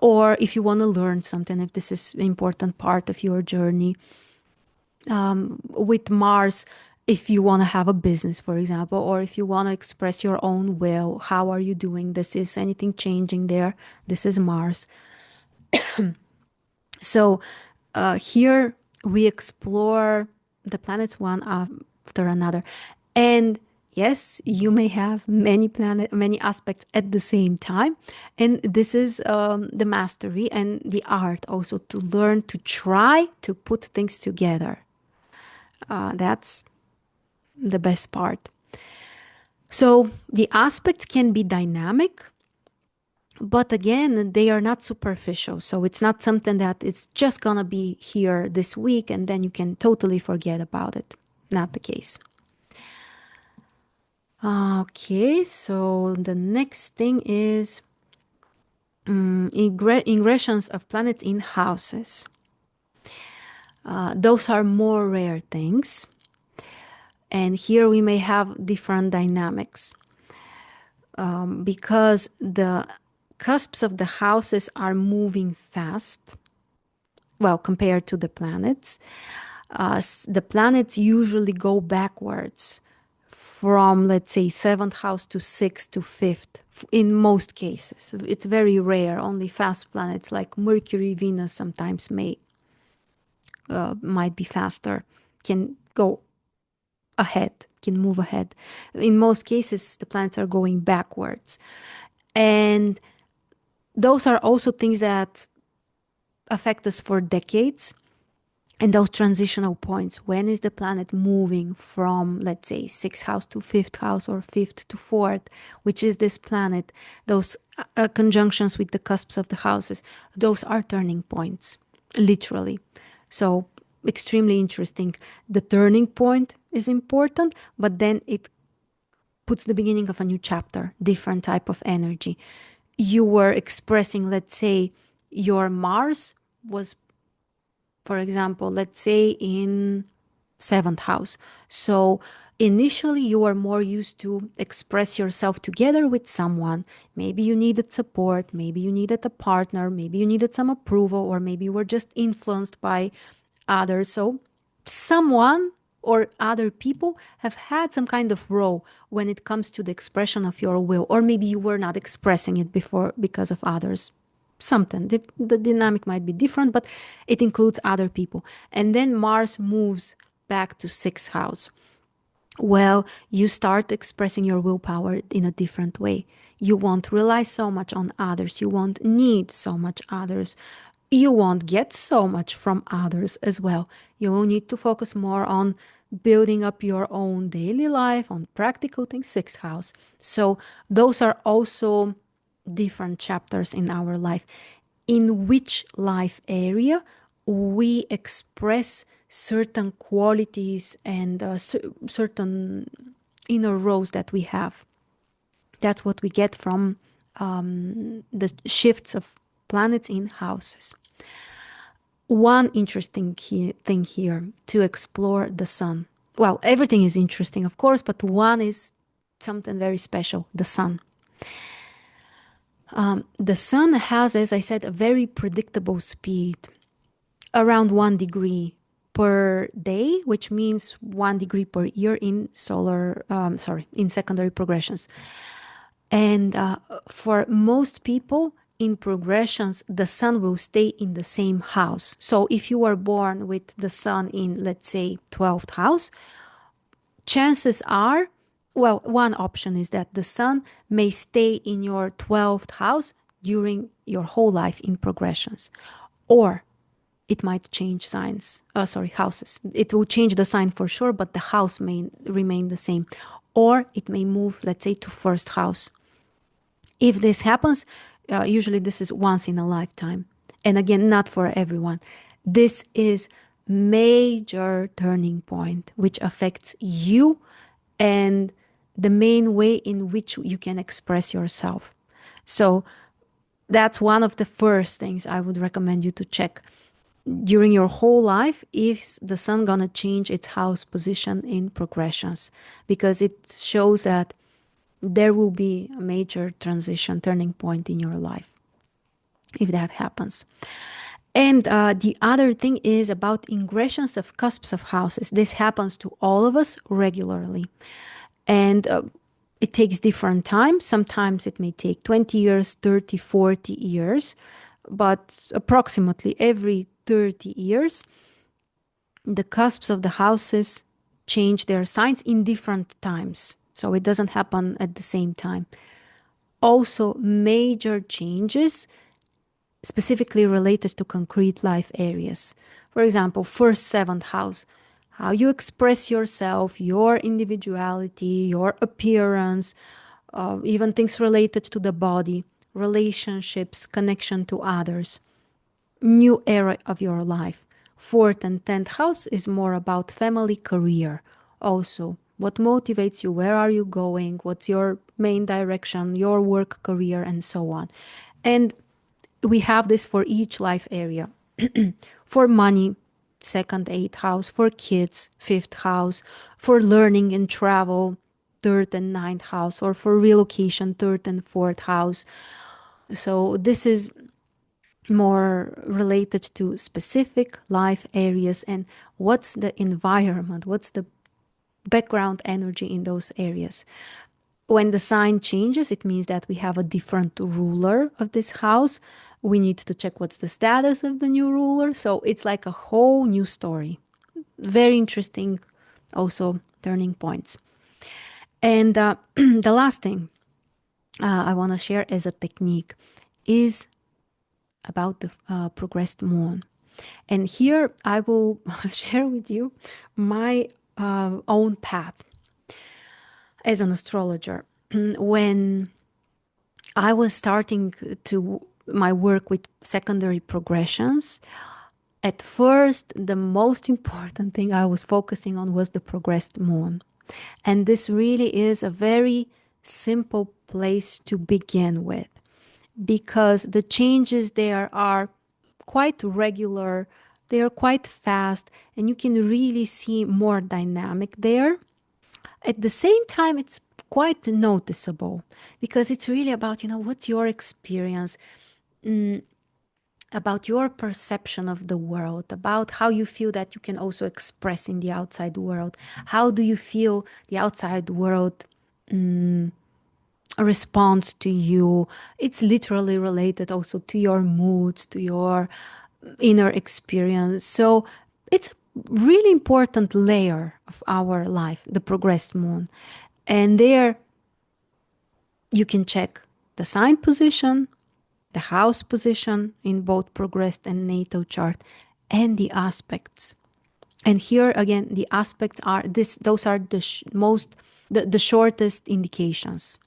Or if you want to learn something, if this is an important part of your journey. With Mars, if you want to have a business, for example, or if you want to express your own will, how are you doing this? Is anything changing there? This is Mars. So here we explore the planets one after another. And yes, you may have many aspects at the same time. And this is the mastery and the art also, to learn to try to put things together. That's the best part. So the aspects can be dynamic, but again, they are not superficial. So it's not something that it's just gonna be here this week and then you can totally forget about it. Not the case. Okay, so the next thing is ingressions of planets in houses. Those are more rare things. And here we may have different dynamics because the cusps of the houses are moving fast, well, compared to the planets. The planets usually go backwards from, let's say, seventh house to sixth to fifth in most cases. It's very rare. Only fast planets like Mercury, Venus sometimes might be faster, can go ahead, can move ahead. In most cases, the planets are going backwards. And those are also things that affect us for decades. And those transitional points, when is the planet moving from, let's say, sixth house to fifth house or fifth to fourth, which is this planet, those conjunctions with the cusps of the houses, those are turning points, literally. So, extremely interesting. The turning point is important, but then it puts the beginning of a new chapter, different type of energy. You were expressing, let's say, your Mars was, for example, let's say in seventh house. So initially you were more used to express yourself together with someone. Maybe you needed support, maybe you needed a partner, maybe you needed some approval, or maybe you were just influenced by others. So someone or other people have had some kind of role when it comes to the expression of your will, or maybe you were not expressing it before because of others. Something, the dynamic might be different, but it includes other people. And then Mars moves back to sixth house. Well, you start expressing your willpower in a different way. You won't rely so much on others. You won't need so much others. You won't get so much from others as well. You will need to focus more on building up your own daily life, on practical things, sixth house. So those are also different chapters in our life. In which life area we express certain qualities and certain inner roles that we have. That's what we get from the shifts of planets in houses. One interesting thing here to explore the sun. Well, everything is interesting, of course, but one is something very special, the sun. The sun has, as I said, a very predictable speed, around 1 degree per day, which means 1 degree per year in in secondary progressions. And for most people in progressions, the sun will stay in the same house. So if you were born with the sun in, let's say, 12th house, chances are, well, one option is that the sun may stay in your 12th house during your whole life in progressions. Or it might change houses. It will change the sign for sure, but the house may remain the same. Or it may move, let's say, to first house. If this happens, usually this is once in a lifetime. And again, not for everyone. This is major turning point, which affects you and the main way in which you can express yourself. So that's one of the first things I would recommend you to check during your whole life. If the sun gonna change its house position in progressions, because it shows that there will be a major transition turning point in your life if that happens. And the other thing is about ingressions of cusps of houses. This happens to all of us regularly. And it takes different time. Sometimes it may take 20 years, 30, 40 years. But approximately every 30 years, the cusps of the houses change their signs in different times. So it doesn't happen at the same time. Also, major changes specifically related to concrete life areas. For example, first, seventh house, how you express yourself, your individuality, your appearance, even things related to the body, relationships, connection to others, new era of your life. Fourth and 10th house is more about family, career. Also, what motivates you, where are you going, what's your main direction, your work, career, and so on. And we have this for each life area. For money, second, 8th house. For kids, 5th house. For learning and travel, 3rd and 9th house. Or for relocation, 3rd and 4th house. So this is more related to specific life areas and what's the environment, what's the background energy in those areas. When the sign changes, it means that we have a different ruler of this house. We need to check what's the status of the new ruler. So it's like a whole new story. Very interesting, also turning points. And the last thing I want to share as a technique is about the progressed moon. And here I will share with you my own path as an astrologer. When I was starting to my work with secondary progressions, at first, the most important thing I was focusing on was the progressed moon. And this really is a very simple place to begin with because the changes there are quite regular, they are quite fast, and you can really see more dynamic there. At the same time, it's quite noticeable because it's really about, what's your experience, about your perception of the world, about how you feel that you can also express in the outside world. How do you feel the outside world responds to you? It's literally related also to your moods, to your inner experience. So it's a really important layer of our life, the progressed moon. And there you can check the sign position, the house position in both progressed and natal chart, and the aspects. And here again, the aspects are this; those are the shortest indications.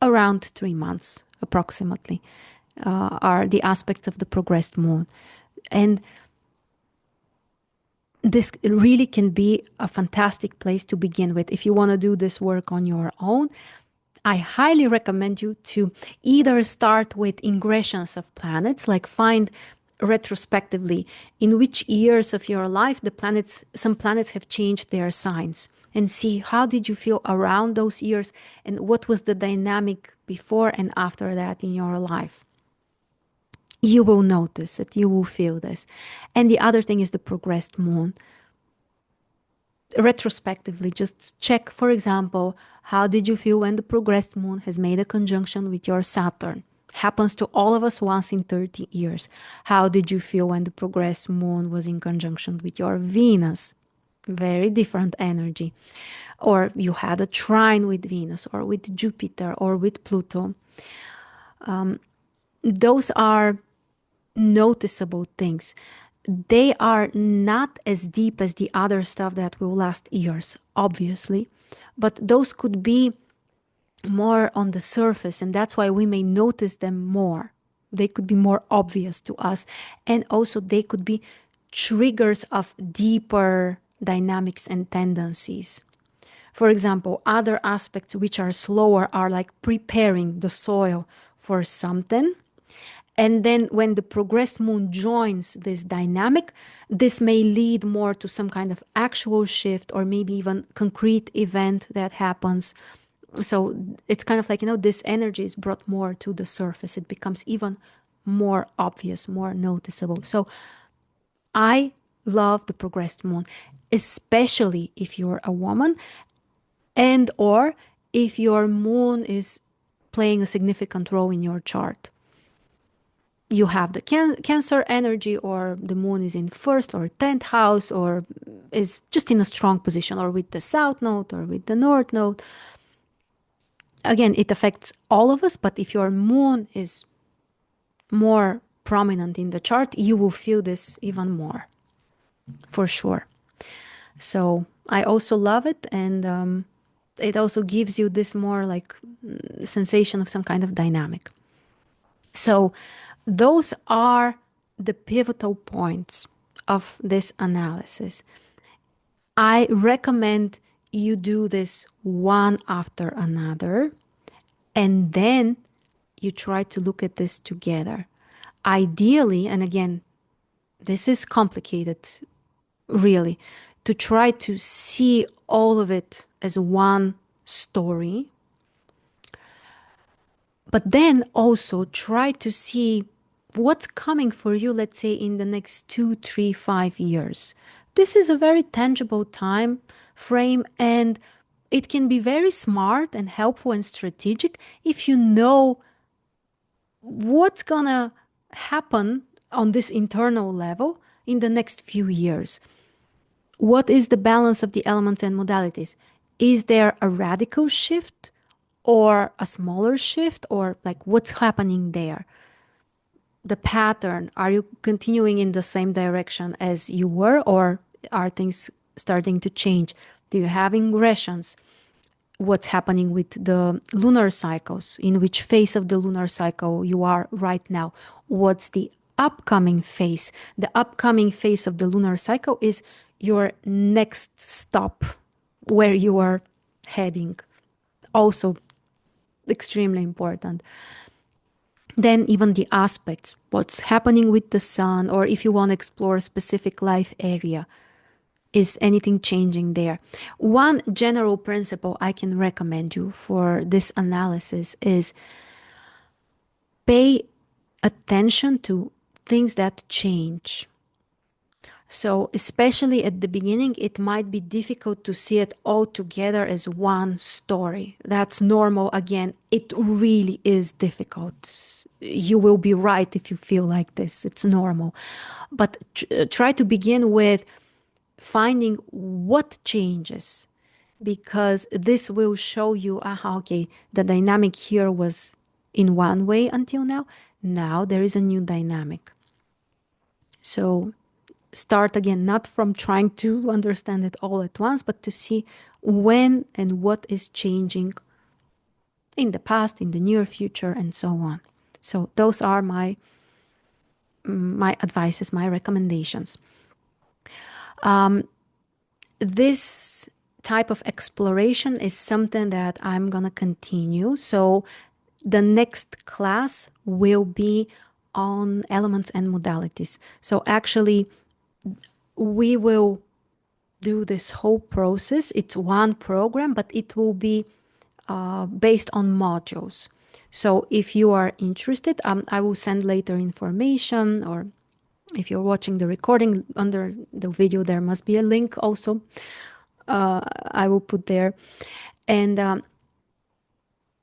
Around 3 months, approximately, are the aspects of the progressed moon, and this really can be a fantastic place to begin with if you want to do this work on your own. I highly recommend you to either start with ingressions of planets, like find retrospectively in which years of your life some planets have changed their signs, and see how did you feel around those years and what was the dynamic before and after that in your life. You will notice it, you will feel this. And the other thing is the progressed moon. Retrospectively, just check, for example, how did you feel when the progressed moon has made a conjunction with your Saturn? Happens to all of us once in 30 years. How did you feel when the progressed moon was in conjunction with your Venus? Very different energy. Or you had a trine with Venus or with Jupiter or with Pluto. Those are noticeable things. They are not as deep as the other stuff that will last years, obviously, but those could be more on the surface, and that's why we may notice them more. They could be more obvious to us, and also they could be triggers of deeper dynamics and tendencies. For example, other aspects which are slower are like preparing the soil for something. And then when the progressed moon joins this dynamic, this may lead more to some kind of actual shift or maybe even concrete event that happens. So it's kind of like, this energy is brought more to the surface. It becomes even more obvious, more noticeable. So I love the progressed moon, especially if you're a woman and or if your moon is playing a significant role in your chart. You have the Cancer energy, or the moon is in first or 10th house, or is just in a strong position, or with the south node or with the north node. Again, it affects all of us, but if your moon is more prominent in the chart, you will feel this even more, for sure. So I also love it, and it also gives you this more like sensation of some kind of dynamic. So those are the pivotal points of this analysis. I recommend you do this one after another, and then you try to look at this together. Ideally, and again, this is complicated, really, to try to see all of it as one story, but then also try to see what's coming for you, let's say, in the next 2, 3, 5 years. This is a very tangible time frame, and it can be very smart and helpful and strategic if you know what's gonna happen on this internal level in the next few years. What is the balance of the elements and modalities? Is there a radical shift or a smaller shift, or like what's happening there? The pattern, are you continuing in the same direction as you were, or are things starting to change? Do you have ingressions? What's happening with the lunar cycles? In which phase of the lunar cycle you are right now? What's the upcoming phase? The upcoming phase of the lunar cycle is your next stop, where you are heading. Also extremely important. Then even the aspects, what's happening with the sun, or if you want to explore a specific life area, is anything changing there? One general principle I can recommend you for this analysis is pay attention to things that change. So, especially at the beginning, it might be difficult to see it all together as one story. That's normal. Again, it really is difficult. You will be right if you feel like this. It's normal. But try to begin with finding what changes, because this will show you, okay, the dynamic here was in one way until now. Now there is a new dynamic. So start again, not from trying to understand it all at once, but to see when and what is changing in the past, in the near future, and so on. So those are my advices, my recommendations. This type of exploration is something that I'm gonna continue. So the next class will be on elements and modalities. So actually, we will do this whole process. It's one program, but it will be based on modules. So if you are interested, I will send later information, or if you're watching the recording, under the video there must be a link also. I will put there. And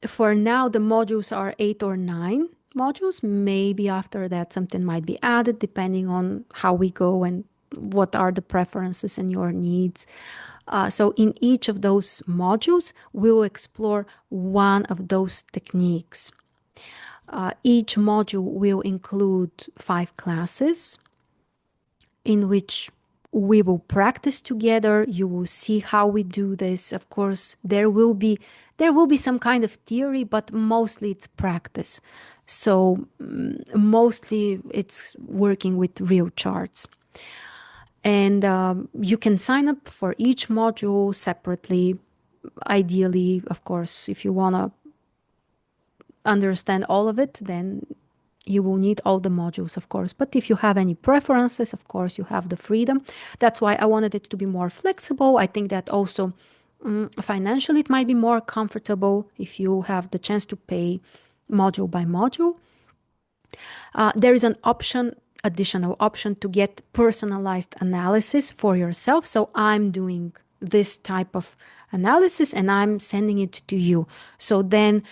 for now, the modules are 8 or 9 modules. Maybe after that something might be added depending on how we go and what are the preferences and your needs. So in each of those modules, we will explore one of those techniques. Each module will include 5 classes in which we will practice together. You will see how we do this. Of course, there will be some kind of theory, but mostly it's practice. So mostly it's working with real charts. And you can sign up for each module separately. Ideally, of course, if you want to understand all of it, then you will need all the modules, of course. But if you have any preferences, of course, you have the freedom. That's why I wanted it to be more flexible. I think that also financially it might be more comfortable if you have the chance to pay module by module. There is an additional option to get personalized analysis for yourself. So I'm doing this type of analysis and I'm sending it to you. So then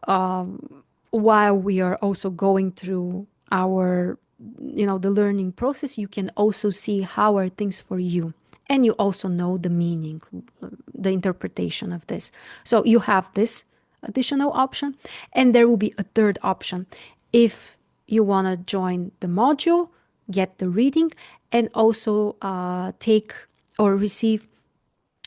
while we are also going through our, the learning process, you can also see how are things for you. And you also know the meaning, the interpretation of this. So you have this additional option, and there will be a third option. If you want to join the module, get the reading, and also take or receive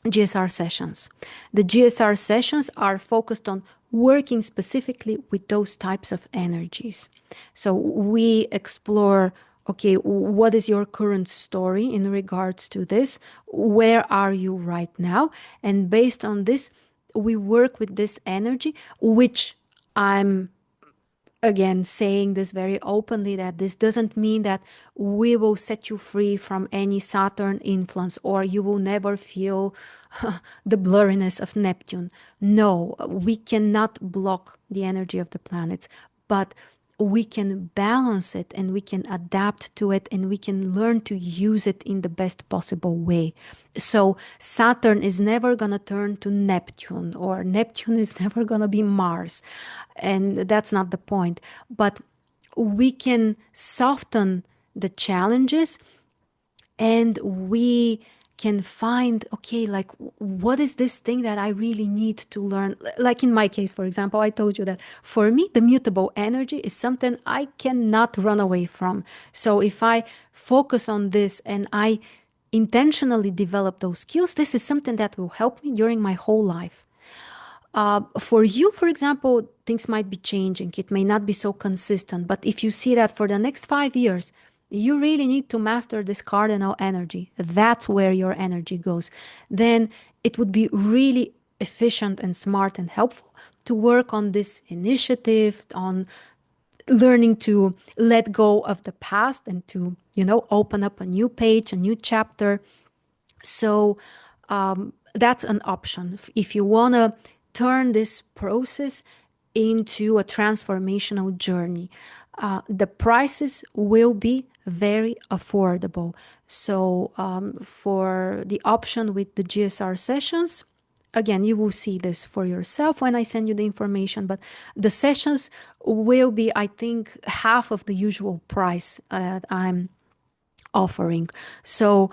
GSR sessions. The GSR sessions are focused on working specifically with those types of energies. So we explore, okay, what is your current story in regards to this? Where are you right now? And based on this, we work with this energy, which I'm again saying this very openly, that this doesn't mean that we will set you free from any Saturn influence or you will never feel the blurriness of Neptune. No, we cannot block the energy of the planets, but we can balance it and we can adapt to it and we can learn to use it in the best possible way. So Saturn is never going to turn to Neptune, or Neptune is never going to be Mars. And that's not the point. But we can soften the challenges, and we can find, okay, like, what is this thing that I really need to learn? Like in my case, for example, I told you that for me the mutable energy is something I cannot run away from. So if I focus on this and I intentionally develop those skills, this is something that will help me during my whole life. For you, for example, things might be changing. It may not be so consistent. But if you see that for the next 5 years, you really need to master this cardinal energy, that's where your energy goes, then it would be really efficient and smart and helpful to work on this initiative, on learning to let go of the past and to, open up a new page, a new chapter. So that's an option. If you want to turn this process into a transformational journey, the prices will be very affordable. So for the option with the GSR sessions, again, you will see this for yourself when I send you the information, but the sessions will be, I think, half of the usual price that I'm offering. So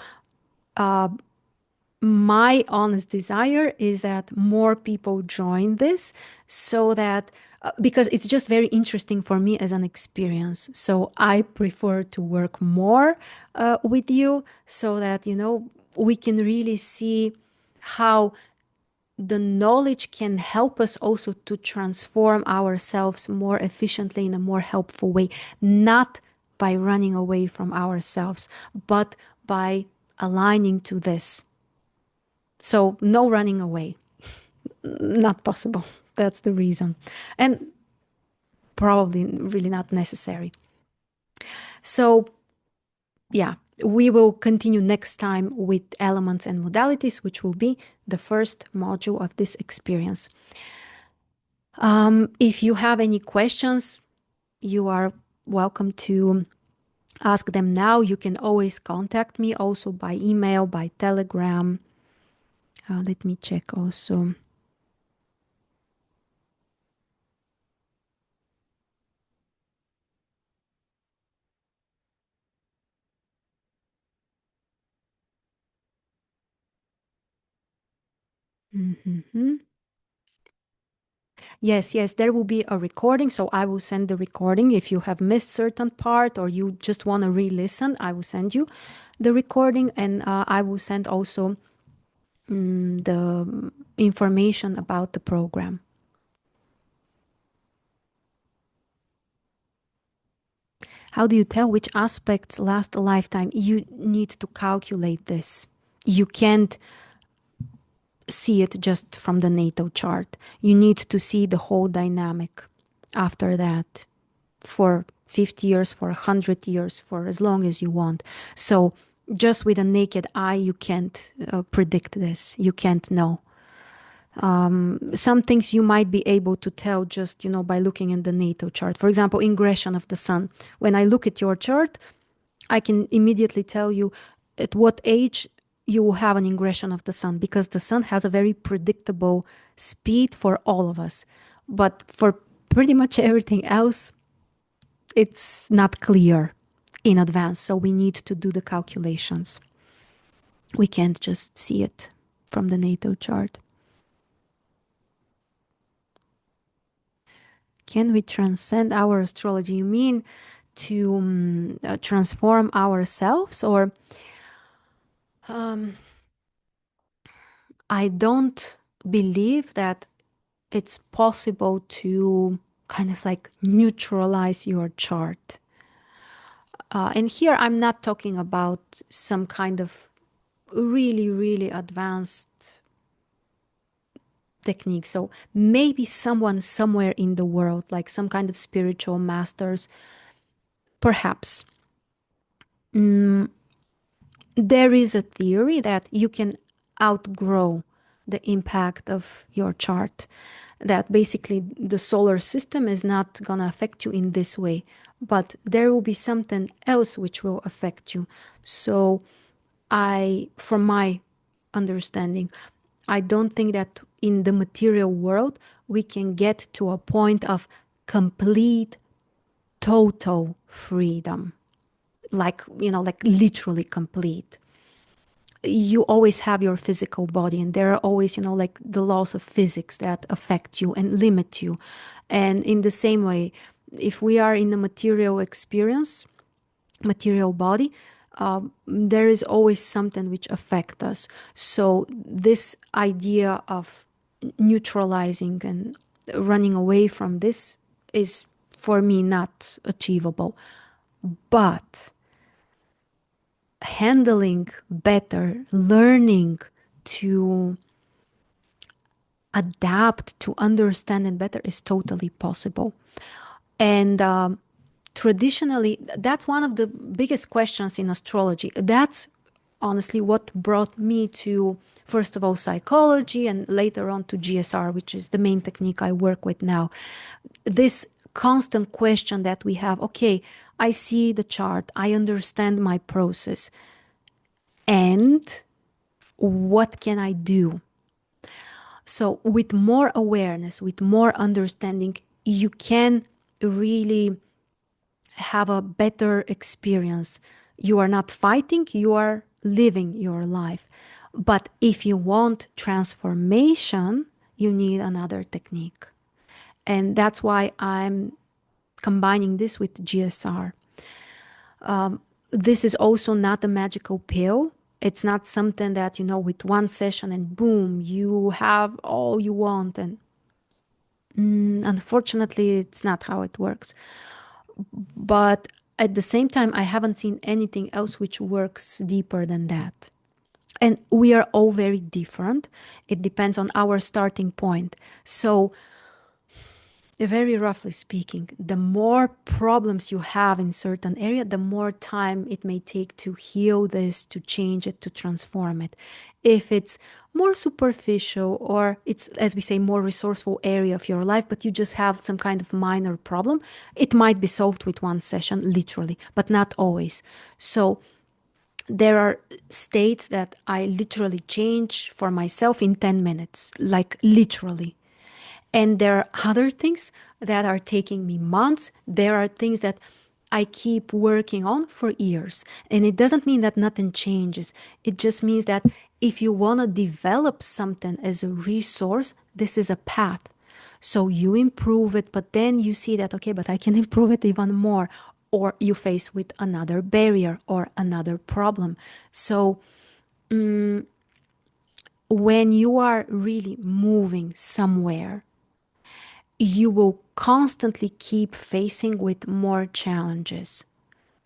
my honest desire is that more people join this, so that because it's just very interesting for me as an experience. So I prefer to work more with you, so that we can really see how the knowledge can help us also to transform ourselves more efficiently in a more helpful way, not by running away from ourselves, but by aligning to this. So no running away. Not possible. That's the reason. And probably really not necessary. So yeah, we will continue next time with elements and modalities, which will be the first module of this experience. If you have any questions, you are welcome to ask them now. You can always contact me also by email, by Telegram. Let me check also. Mm-hmm. Yes, yes, there will be a recording. So I will send the recording. If you have missed certain part or you just want to re-listen, I will send you the recording, and I will send also the information about the program. How do you tell which aspects last a lifetime? You need to calculate this. You can't see it just from the natal chart. You need to see the whole dynamic after that, for 50 years, for 100 years, for as long as you want. So just with a naked eye, you can't predict this. You can't know. Some things you might be able to tell just, by looking in the natal chart. For example, ingression of the sun. When I look at your chart, I can immediately tell you at what age you will have an ingression of the sun, because the sun has a very predictable speed for all of us. But for pretty much everything else, it's not clear in advance. So we need to do the calculations. We can't just see it from the natal chart. Can we transcend our astrology? You mean to transform ourselves? Or I don't believe that it's possible to kind of like neutralize your chart. And here I'm not talking about some kind of really, really advanced technique. So maybe someone somewhere in the world, like some kind of spiritual masters, perhaps. There is a theory that you can outgrow the impact of your chart. That basically the solar system is not going to affect you in this way, but there will be something else which will affect you. So, from my understanding, I don't think that in the material world we can get to a point of complete, total freedom. Like, like literally complete. You always have your physical body, and there are always, like the laws of physics that affect you and limit you. And in the same way, if we are in a material experience, material body, there is always something which affects us. So this idea of neutralizing and running away from this is for me not achievable. But handling better, learning to adapt, to understand it better is totally possible. And traditionally, that's one of the biggest questions in astrology. That's honestly what brought me to, first of all, psychology, and later on to GSR, which is the main technique I work with now. This constant question that we have, okay, I see the chart, I understand my process, and what can I do? So, with more awareness, with more understanding, you can really have a better experience. You are not fighting, you are living your life. But if you want transformation, you need another technique. And that's why I'm combining this with GSR. This is also not a magical pill. It's not something that, with one session and boom, you have all you want. And unfortunately, it's not how it works. But at the same time, I haven't seen anything else which works deeper than that. And we are all very different. It depends on our starting point. So, very roughly speaking, the more problems you have in certain area, the more time it may take to heal this, to change it, to transform it. If it's more superficial, or it's, as we say, more resourceful area of your life, but you just have some kind of minor problem, it might be solved with one session, literally, but not always. So there are states that I literally change for myself in 10 minutes, like literally. And there are other things that are taking me months. There are things that I keep working on for years. And it doesn't mean that nothing changes. It just means that if you want to develop something as a resource, this is a path. So you improve it, but then you see that, okay, but I can improve it even more. Or you face with another barrier or another problem. So when you are really moving somewhere, you will constantly keep facing with more challenges.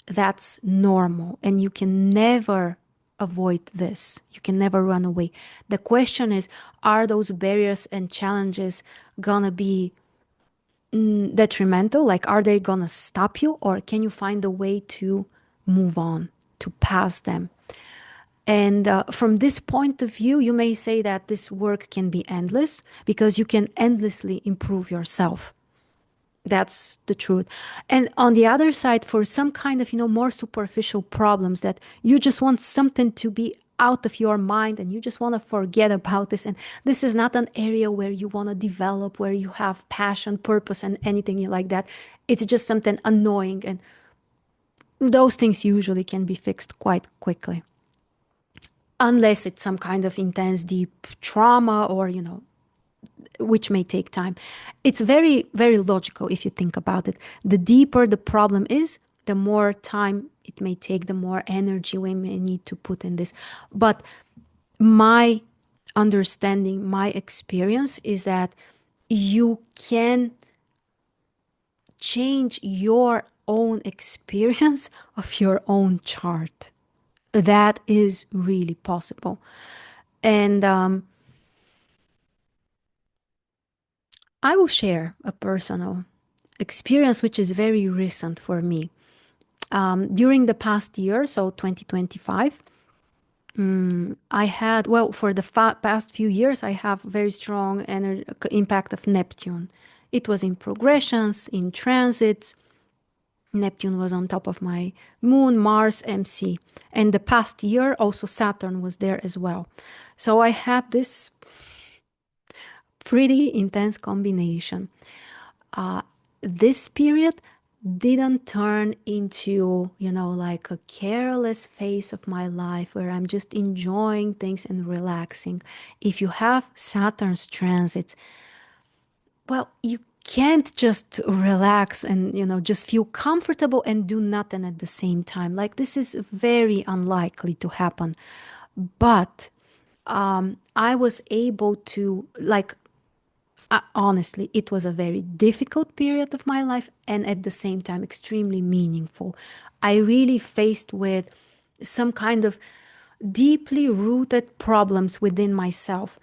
That's normal, and you can never avoid this. You can never run away. The question is, are those barriers and challenges gonna be detrimental? Like, are they gonna stop you, or can you find a way to move on, to pass them? And from this point of view, you may say that this work can be endless because you can endlessly improve yourself. That's the truth. And on the other side, for some kind of, more superficial problems that you just want something to be out of your mind and you just want to forget about this. And this is not an area where you want to develop, where you have passion, purpose, and anything like that. It's just something annoying. And those things usually can be fixed quite quickly. Unless it's some kind of intense, deep trauma or, which may take time. It's very, very logical if you think about it. The deeper the problem is, the more time it may take, the more energy we may need to put in this. But my understanding, my experience is that you can change your own experience of your own chart. That is really possible. And I will share a personal experience which is very recent for me. During the past year, so 2025, I had, well, for the past few years, I have very strong impact of Neptune. It was in progressions, in transits. Neptune was on top of my moon, Mars, MC. And the past year, also Saturn was there as well. So I had this pretty intense combination. Uh, this period didn't turn into, like a careless phase of my life where I'm just enjoying things and relaxing. If you have Saturn's transits, well, you can't just relax and, just feel comfortable and do nothing at the same time. Like, this is very unlikely to happen. But I was able to, like, honestly, it was a very difficult period of my life and at the same time extremely meaningful. I really faced with some kind of deeply rooted problems within myself.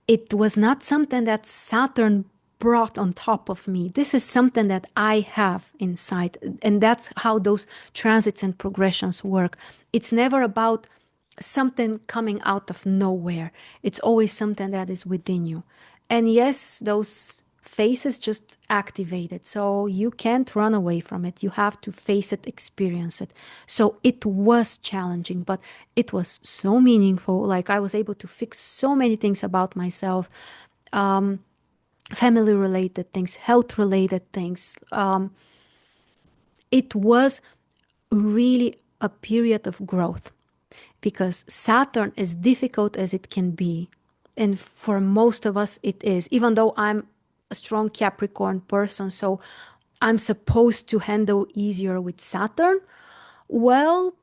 It was not something that Saturn brought on top of me. This is something that I have inside. And that's how those transits and progressions work. It's never about something coming out of nowhere, it's always something that is within you. And yes, those phases just activated. So you can't run away from it. You have to face it, experience it. So it was challenging, but it was so meaningful. Like, I was able to fix so many things about myself, family related things, health related things. It was really a period of growth because Saturn, as difficult as it can be, and for most of us it is, even though I'm a strong Capricorn person, so I'm supposed to handle easier with Saturn. Well,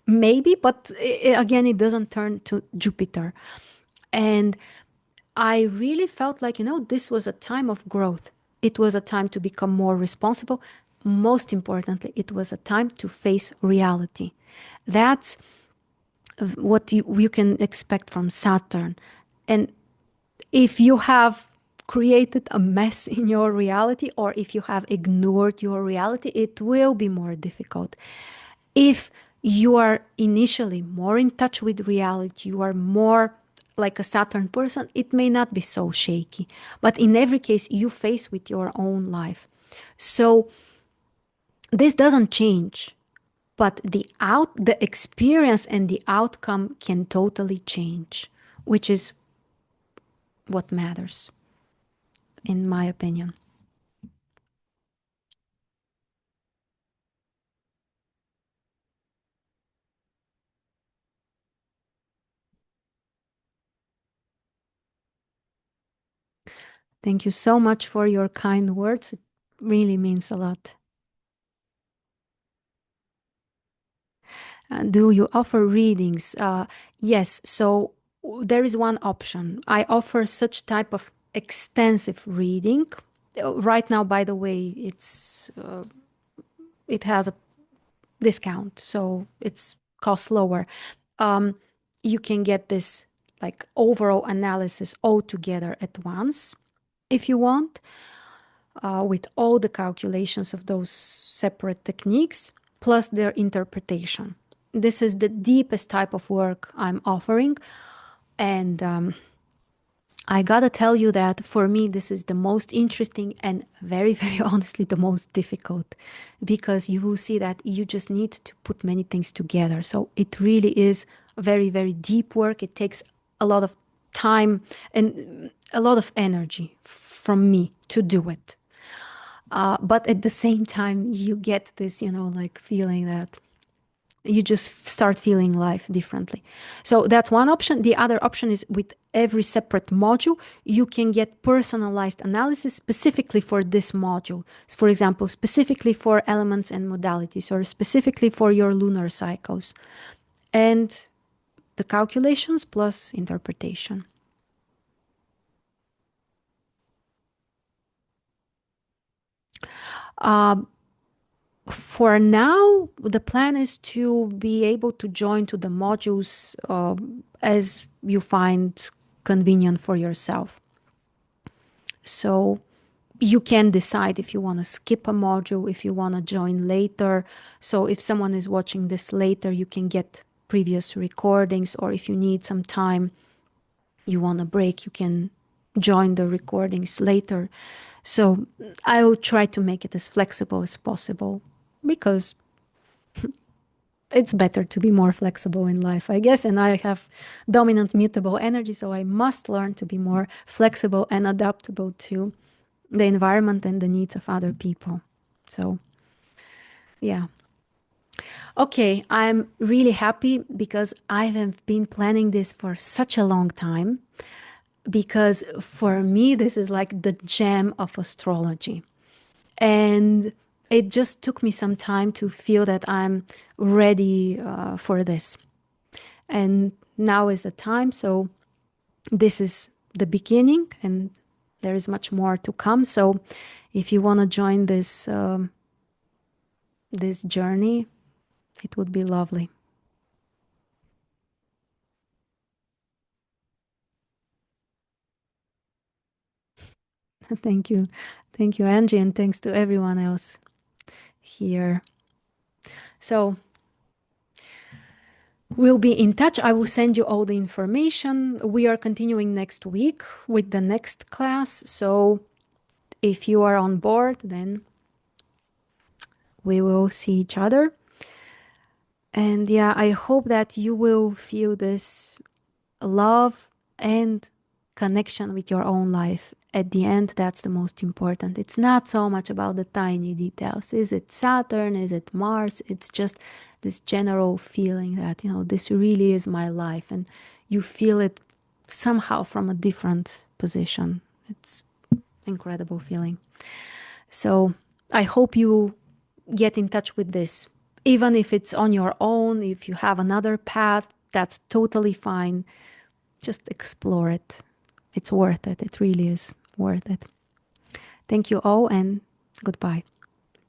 maybe, but again, it doesn't turn to Jupiter. And I really felt like, this was a time of growth. It was a time to become more responsible. Most importantly, it was a time to face reality. That's what you can expect from Saturn. And if you have created a mess in your reality, or if you have ignored your reality, it will be more difficult. If you are initially more in touch with reality, you are more like a Saturn person, it may not be so shaky. But in every case, you face with your own life. So this doesn't change, but the experience and the outcome can totally change, which is what matters, in my opinion. Thank you so much for your kind words. It really means a lot. Do you offer readings? Yes. So there is one option. I offer such type of extensive reading. Right now, by the way, it has a discount, so it's cost lower. Um, you can get this like overall analysis all together at once if you want, with all the calculations of those separate techniques plus their interpretation. This is the deepest type of work I'm offering. And I gotta tell you that for me, this is the most interesting and very, very honestly, the most difficult, because you will see that you just need to put many things together. So it really is very, very deep work. It takes a lot of time and a lot of energy from me to do it. But at the same time, you get this, like feeling that you just start feeling life differently. So that's one option. The other option is with every separate module, you can get personalized analysis specifically for this module. For example, specifically for elements and modalities, or specifically for your lunar cycles. And the calculations plus interpretation. For now, the plan is to be able to join to the modules as you find convenient for yourself. So you can decide if you want to skip a module, if you want to join later. So if someone is watching this later, you can get previous recordings, or if you need some time, you want a break, you can join the recordings later. So I will try to make it as flexible as possible, because it's better to be more flexible in life, I guess. And I have dominant mutable energy, so I must learn to be more flexible and adaptable to the environment and the needs of other people. So, yeah. Okay, I'm really happy because I have been planning this for such a long time. Because for me, this is like the gem of astrology. And it just took me some time to feel that I'm ready for this. And now is the time. So this is the beginning, and there is much more to come. So if you want to join this journey, it would be lovely. Thank you, Angie, and thanks to everyone else here. So we'll be in touch. I will send you all the information. We are continuing next week with the next class. So if you are on board, then we will see each other. And yeah, I hope that you will feel this love and connection with your own life. At the end, that's the most important. It's not so much about the tiny details. Is it Saturn? Is it Mars? It's just this general feeling that, this really is my life. And you feel it somehow from a different position. It's incredible feeling. So I hope you get in touch with this. Even if it's on your own, if you have another path, that's totally fine. Just explore it. It's worth it. It really is worth it. Thank you all, and goodbye.